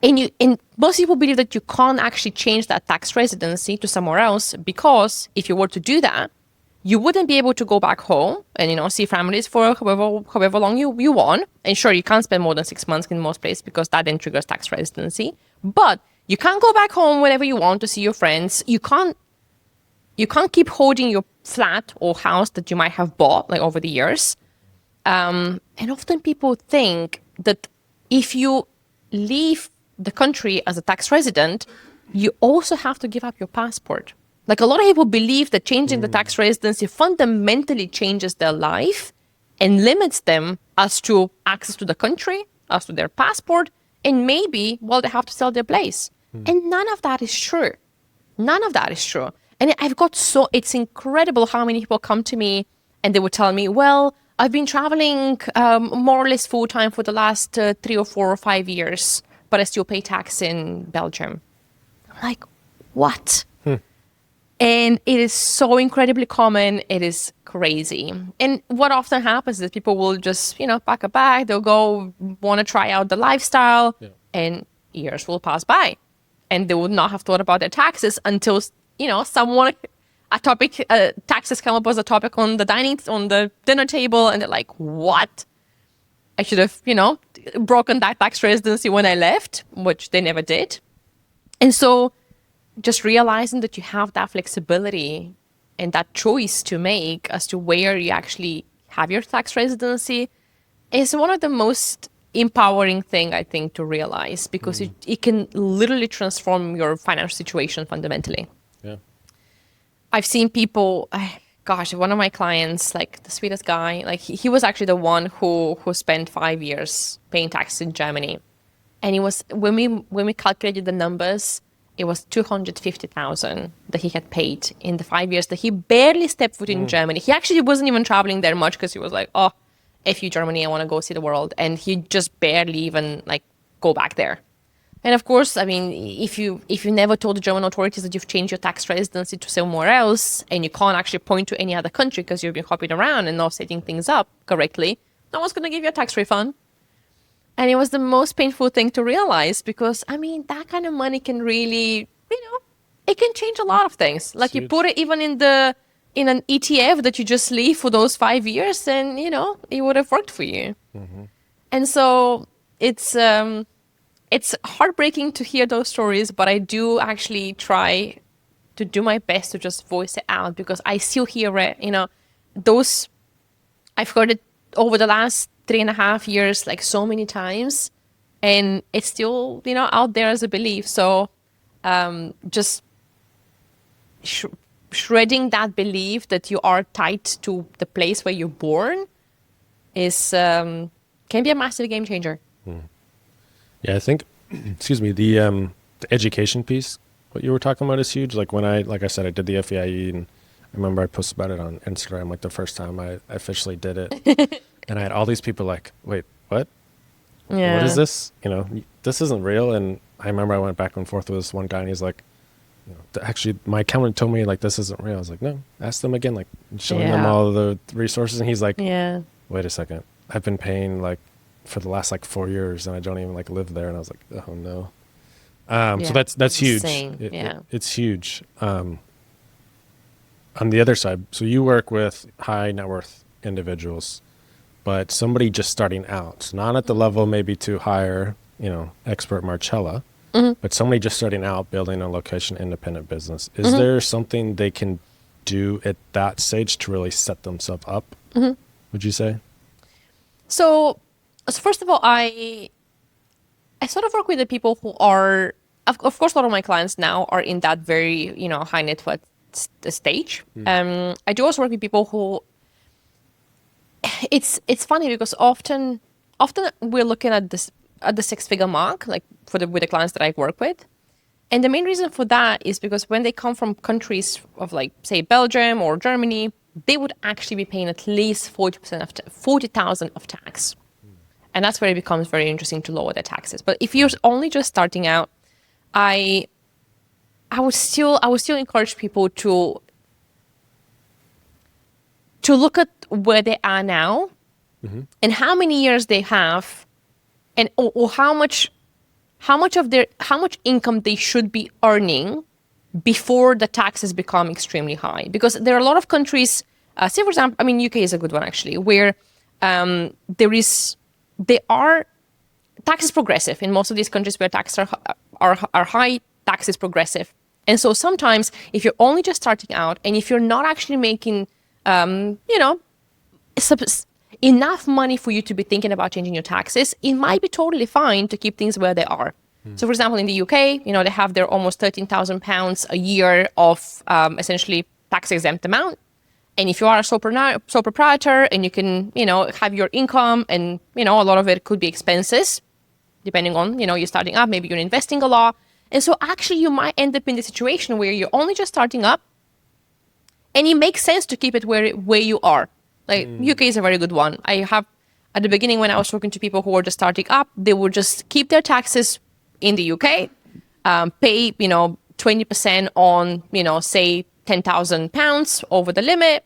and most people believe that you can't actually change that tax residency to somewhere else, because if you were to do that, you wouldn't be able to go back home and see families for however long you want. And sure, you can't spend more than 6 months in most places because that then triggers tax residency. But you can't go back home whenever you want to see your friends. You can't keep holding your flat or house that you might have bought like over the years. And often people think that if you leave the country as a tax resident, you also have to give up your passport. Like a lot of people believe that changing the tax residency fundamentally changes their life and limits them as to access to the country, as to their passport, and maybe, they have to sell their place. And none of that is true. None of that is true. And it's incredible how many people come to me and they would tell me, well, I've been traveling more or less full time for the last 3 or 4 or 5 years, but I still pay tax in Belgium. I'm like, what? And it is so incredibly common. It is crazy. And what often happens is people will just, pack a bag. They'll go want to try out the lifestyle, and years will pass by. And they would not have thought about their taxes until, taxes come up as a topic on the dinner table. And they're like, what? I should have, broken that tax residency when I left, which they never did. And so just realizing that you have that flexibility and that choice to make as to where you actually have your tax residency is one of the most empowering thing, I think, to realize, because it can literally transform your financial situation fundamentally.
Yeah.
I've seen people, one of my clients, like the sweetest guy, like he was actually the one who spent 5 years paying taxes in Germany. And it was, when we calculated the numbers, it was 250,000 that he had paid in the 5 years that he barely stepped foot in Germany. He actually wasn't even traveling there much because he was like, oh, F you Germany, I want to go see the world. And he just barely even go back there. And of course, I mean, if you never told the German authorities that you've changed your tax residency to somewhere else, and you can't actually point to any other country because you've been copied around and not setting things up correctly, no one's going to give you a tax refund. And it was the most painful thing to realize because, I mean, that kind of money can really, it can change a lot of things. Like you put it even in an ETF that you just leave for those 5 years, and, it would have worked for you.
Mm-hmm.
And so it's heartbreaking to hear those stories, but I do actually try to do my best to just voice it out because I still hear it, those, I've heard it over the last 3.5 years, like so many times, and it's still, out there as a belief. So just shredding that belief that you are tied to the place where you're born is can be a massive game changer.
Yeah, I think, excuse me, the education piece, what you were talking about is huge. Like like I said, I did the FEIE, and I remember I posted about it on Instagram, like the first time I officially did it. And I had all these people like, wait, what?
Yeah.
What is this? This isn't real. And I remember I went back and forth with this one guy, and he's like, actually, my accountant told me like this isn't real. I was like, no, ask them again, like showing them all of the resources. And he's like, wait a second, I've been paying like for the last like 4 years, and I don't even like live there. And I was like, oh no. So that's huge. It's huge. On the other side, so you work with high net worth individuals, but somebody just starting out, not at the level maybe to hire, expert Marchela, but somebody just starting out building a location independent business. Is there something they can do at that stage to really set themselves up, would you say?
So first of all, I sort of work with the people who are, of course, a lot of my clients now are in that very, high net worth stage. I do also work with people who, it's funny because often we're looking at this at the 6-figure mark, like with the clients that I work with. And the main reason for that is because when they come from countries of like, say, Belgium or Germany, they would actually be paying at least 40% of 40,000 of tax. And that's where it becomes very interesting to lower their taxes. But if you're only just starting out, I would still encourage people to look at where they are now and how many years they have, and or how much income they should be earning before the taxes become extremely high. Because there are a lot of countries, say for example, I mean UK is a good one actually, where tax is progressive in most of these countries where taxes are high. Tax is progressive, and so sometimes if you're only just starting out and if you're not actually making enough money for you to be thinking about changing your taxes, it might be totally fine to keep things where they are. So for example, in the UK, they have their almost £13,000 a year of essentially tax exempt amount. And if you are a sole proprietor and you can, have your income and, a lot of it could be expenses, depending on, you're starting up, maybe you're investing a lot. And so actually you might end up in the situation where you're only just starting up and it makes sense to keep it where you are. Like UK is a very good one. I have, at the beginning when I was talking to people who were just starting up, they would just keep their taxes in the UK, pay, 20% on, say £10,000 over the limit.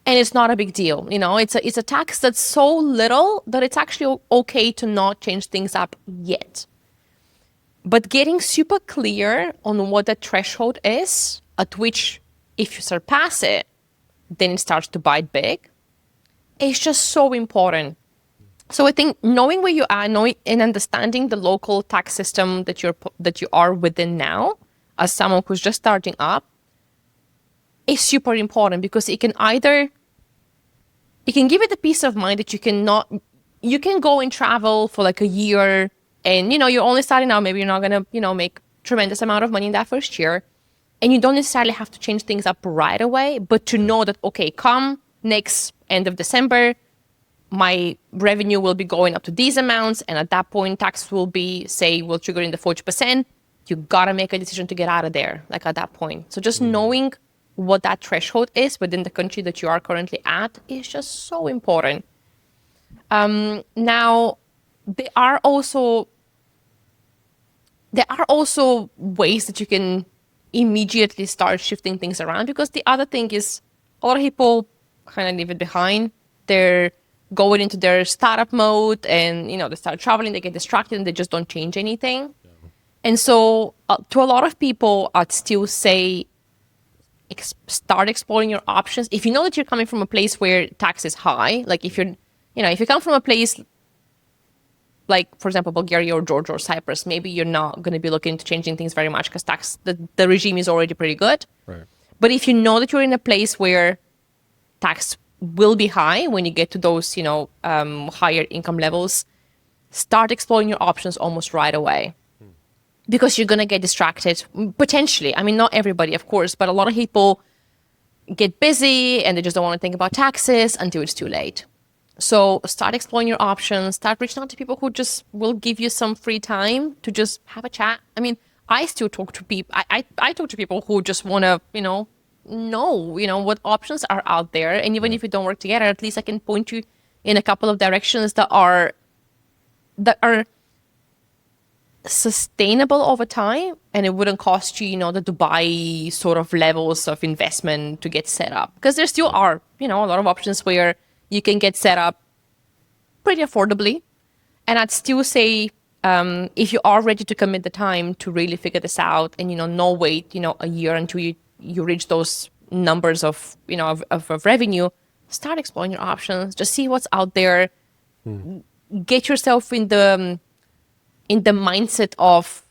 And it's not a big deal. It's a tax that's so little that it's actually okay to not change things up yet. But getting super clear on what the threshold is, at which if you surpass it, then it starts to bite big, it's just so important. So I think knowing where you are, knowing and understanding the local tax system that you are within now, as someone who's just starting up, is super important because it can give it the peace of mind that you can go and travel for like a year and, you're only starting out, maybe you're not going to, make tremendous amount of money in that first year. And you don't necessarily have to change things up right away, but to know that, okay, come next end of December, my revenue will be going up to these amounts. And at that point, tax will be, say, will trigger in the 40%. You got to make a decision to get out of there, like at that point. So just knowing what that threshold is within the country that you are currently at is just so important. Now, there are also ways that you can immediately start shifting things around, because the other thing is a lot of people kind of leave it behind. They're going into their startup mode, and they start traveling, they get distracted, and they just don't change anything. And so to a lot of people, I'd still say start exploring your options. If you know that you're coming from a place where tax is high, like if you come from a place like, for example, Bulgaria or Georgia or Cyprus, maybe you're not going to be looking to changing things very much because the regime is already pretty good.
Right.
But if you know that you're in a place where tax will be high when you get to those, higher income levels, start exploring your options almost right away. Because you're going to get distracted, potentially. I mean, not everybody, of course, but a lot of people get busy and they just don't want to think about taxes until it's too late. So start exploring your options, start reaching out to people who just will give you some free time to just have a chat. I mean, I still talk to people. I talk to people who just want to, know what options are out there. And even if we don't work together, at least I can point you in a couple of directions that are sustainable over time, and it wouldn't cost you, the Dubai sort of levels of investment to get set up. Because there still are, a lot of options where you can get set up pretty affordably. And I'd still say, if you are ready to commit the time to really figure this out, and no wait, a year until you reach those numbers of of revenue, start exploring your options. Just see what's out there. Get yourself in the mindset of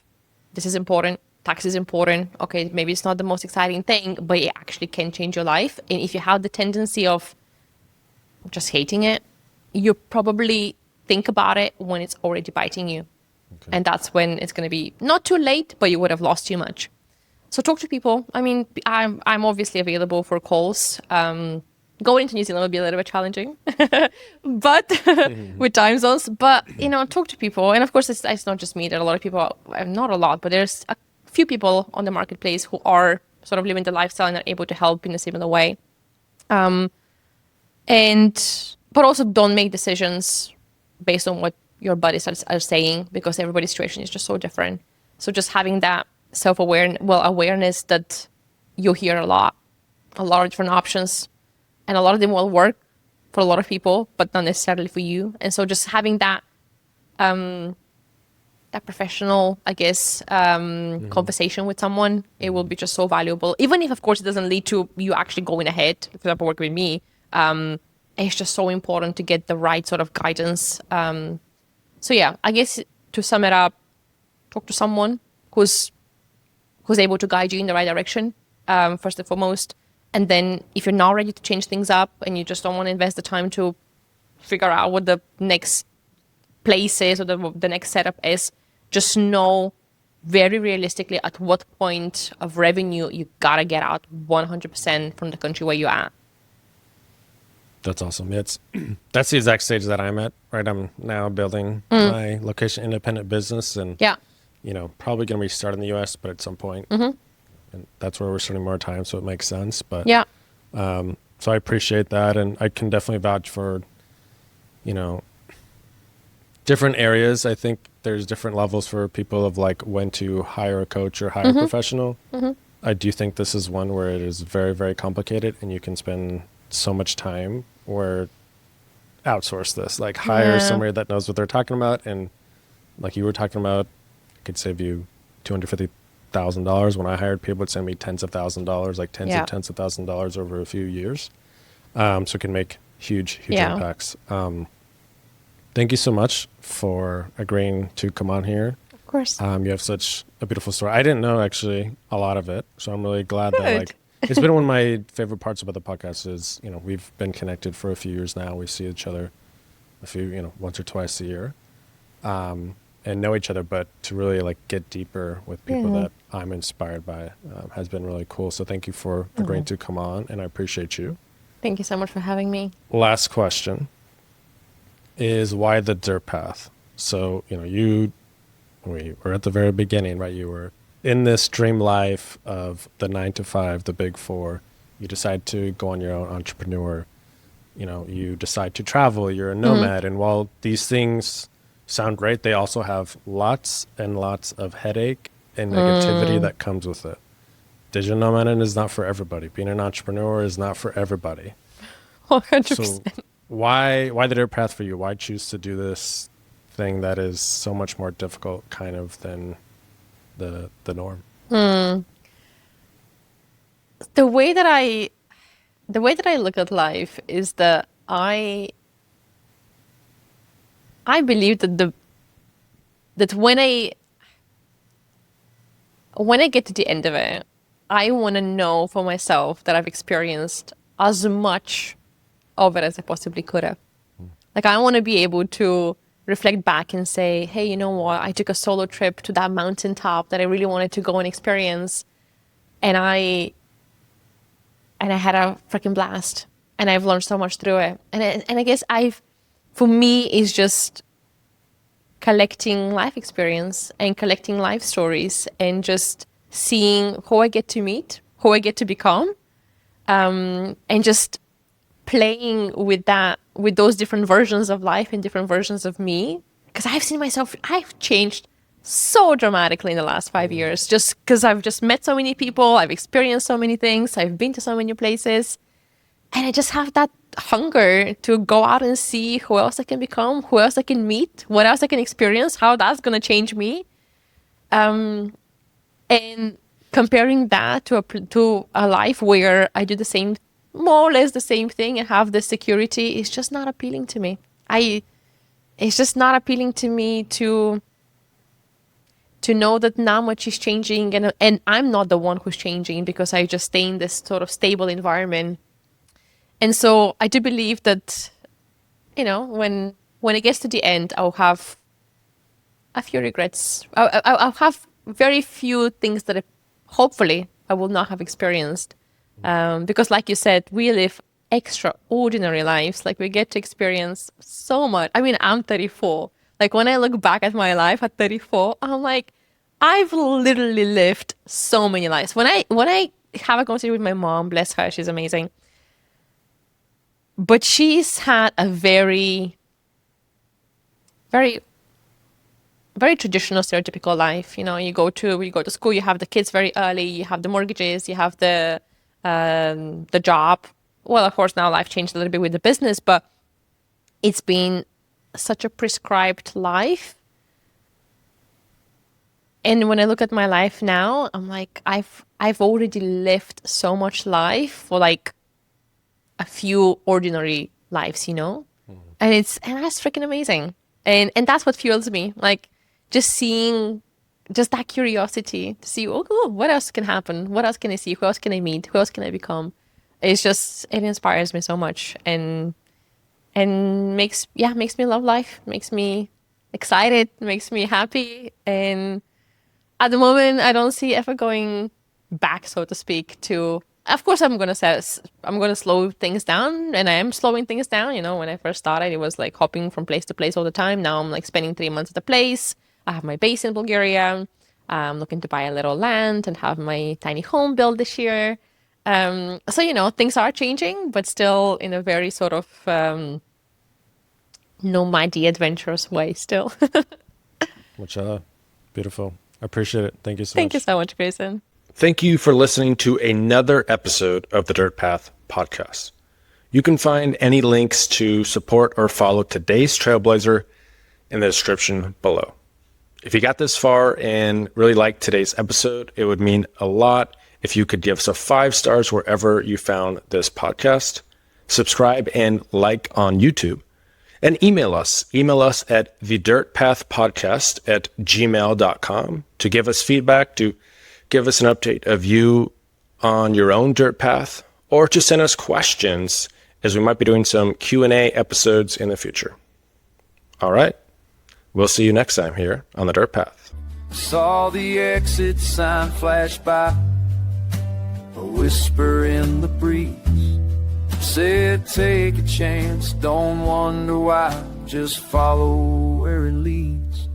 this is important, tax is important. Okay, maybe it's not the most exciting thing, but it actually can change your life. And if you have the tendency of just hating it, you probably think about it when it's already biting you. Okay. And that's when it's going to be not too late, but you would have lost too much. So talk to people. I mean, I'm obviously available for calls. Going into New Zealand will be a little bit challenging, but with time zones. But talk to people, and of course, it's not just me. There are a lot of people. Not a lot, but there's a few people on the marketplace who are sort of living the lifestyle and are able to help in a similar way. But also don't make decisions based on what your buddies are saying, because everybody's situation is just so different. So just having that awareness that you hear a lot of different options. And a lot of them will work for a lot of people, but not necessarily for you. And so just having that professional, I guess, conversation with someone, it will be just so valuable. Even if, of course, it doesn't lead to you actually going ahead, for example, working with me, it's just so important to get the right sort of guidance. So yeah, I guess to sum it up, talk to someone who's able to guide you in the right direction, first and foremost. And then if you're not ready to change things up and you just don't want to invest the time to figure out what the next place is or the next setup is, just know very realistically at what point of revenue you got to get out 100% from the country where you're at.
That's awesome. That's the exact stage that I'm at, right? I'm now building my location independent business, and probably going to be starting in the US, but at some point. And that's where we're spending more time, so it makes sense. But so I appreciate that, and I can definitely vouch for, different areas. I think there's different levels for people of like when to hire a coach or hire a professional. I do think this is one where it is very, very complicated, and you can spend so much time where outsource this, like hire somebody that knows what they're talking about, and like you were talking about, it could save you $250,000. When I hired people, would send me tens of $1,000s, like tens of $1,000s over a few years. So it can make huge impacts. Thank you so much for agreeing to come on here.
Of course.
You have such a beautiful story. I didn't know actually a lot of it, so I'm really glad that it's been one of my favorite parts about the podcast is, we've been connected for a few years now. We see each other once or twice a year. And know each other, but to really like get deeper with people that I'm inspired by has been really cool. So thank you for agreeing to come on, and I appreciate you.
Thank you so much for having me.
Last question is, why the dirt path? So, we were at the very beginning, right? You were in this dream life of the 9 to 5, the Big 4. You decide to go on your own entrepreneur. You decide to travel. You're a nomad. And while these things sound great, they also have lots and lots of headache and negativity that comes with it. Digital nomading is not for everybody. Being an entrepreneur is not for everybody.
100%.
So Why the dirt path for you? Why choose to do this thing that is so much more difficult kind of than the norm?
The way that I look at life is that I believe that when I get to the end of it, I want to know for myself that I've experienced as much of it as I possibly could have. Like, I want to be able to reflect back and say, hey, you know what? I took a solo trip to that mountaintop that I really wanted to go and experience. And I had a freaking blast. And I've learned so much through it. And I guess for me, it's just collecting life experience and collecting life stories and just seeing who I get to meet, who I get to become, and just playing with those different versions of life and different versions of me. Because I've seen myself, I've changed so dramatically in the last 5 years, just because I've just met so many people, I've experienced so many things, I've been to so many places, and I just have that hunger to go out and see who else I can become, who else I can meet, what else I can experience, how that's going to change me. And comparing that to a life where I do the same, more or less the same thing, and have the security is just not appealing to me. It's just not appealing to me to know that not much is changing, and I'm not the one who's changing, because I just stay in this sort of stable environment. And so I do believe that, when it gets to the end, I'll have a few regrets. I'll have very few things that hopefully I will not have experienced. Because like you said, we live extraordinary lives. Like, we get to experience so much. I mean, I'm 34. Like, when I look back at my life at 34, I'm like, I've literally lived so many lives. When I have a conversation with my mom, bless her, she's amazing. But she's had a very, very, very traditional, stereotypical life. You go to school, you have the kids very early, you have the mortgages, you have the job. Well, of course, now life changed a little bit with the business, but it's been such a prescribed life. And when I look at my life now, I'm like, I've already lived so much life for like a few ordinary lives, and that's freaking amazing. And that's what fuels me. Like, just seeing just that curiosity to see, what else can happen? What else can I see? Who else can I meet? Who else can I become? It inspires me so much, and makes me love life, makes me excited, makes me happy. And at the moment, I don't see ever going back, so to speak, to, of course, I'm going to slow things down, and I am slowing things down. When I first started, it was like hopping from place to place all the time. Now I'm like spending 3 months at a place. I have my base in Bulgaria. I'm looking to buy a little land and have my tiny home built this year. So, things are changing, but still in a very sort of nomad-y, adventurous way still.
Marchela, beautiful. I appreciate it. Thank you so much.
Thank you so much, Grayson.
Thank you for listening to another episode of the Dirt Path podcast. You can find any links to support or follow today's Trailblazer in the description below. If you got this far and really liked today's episode, it would mean a lot if you could give us a 5 stars wherever you found this podcast, subscribe and like on YouTube, and email us. Email us at thedirtpathpodcast@gmail.com to give us feedback, to give us an update of you on your own dirt path, or to send us questions, as we might be doing some Q&A episodes in the future. All right. We'll see you next time here on the Dirt Path.
Saw the exit sign flash by, a whisper in the breeze said, take a chance, don't wonder why, just follow where it leads.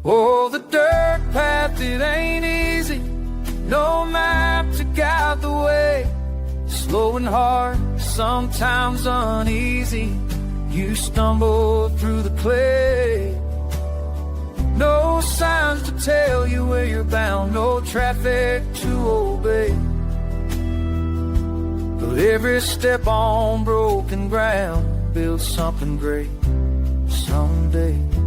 Oh, the dirt path, it ain't easy, no map to guide the way. Slow and hard, sometimes uneasy, you stumble through the clay. No signs to tell you where you're bound, no traffic to obey. But every step on broken ground build something great someday.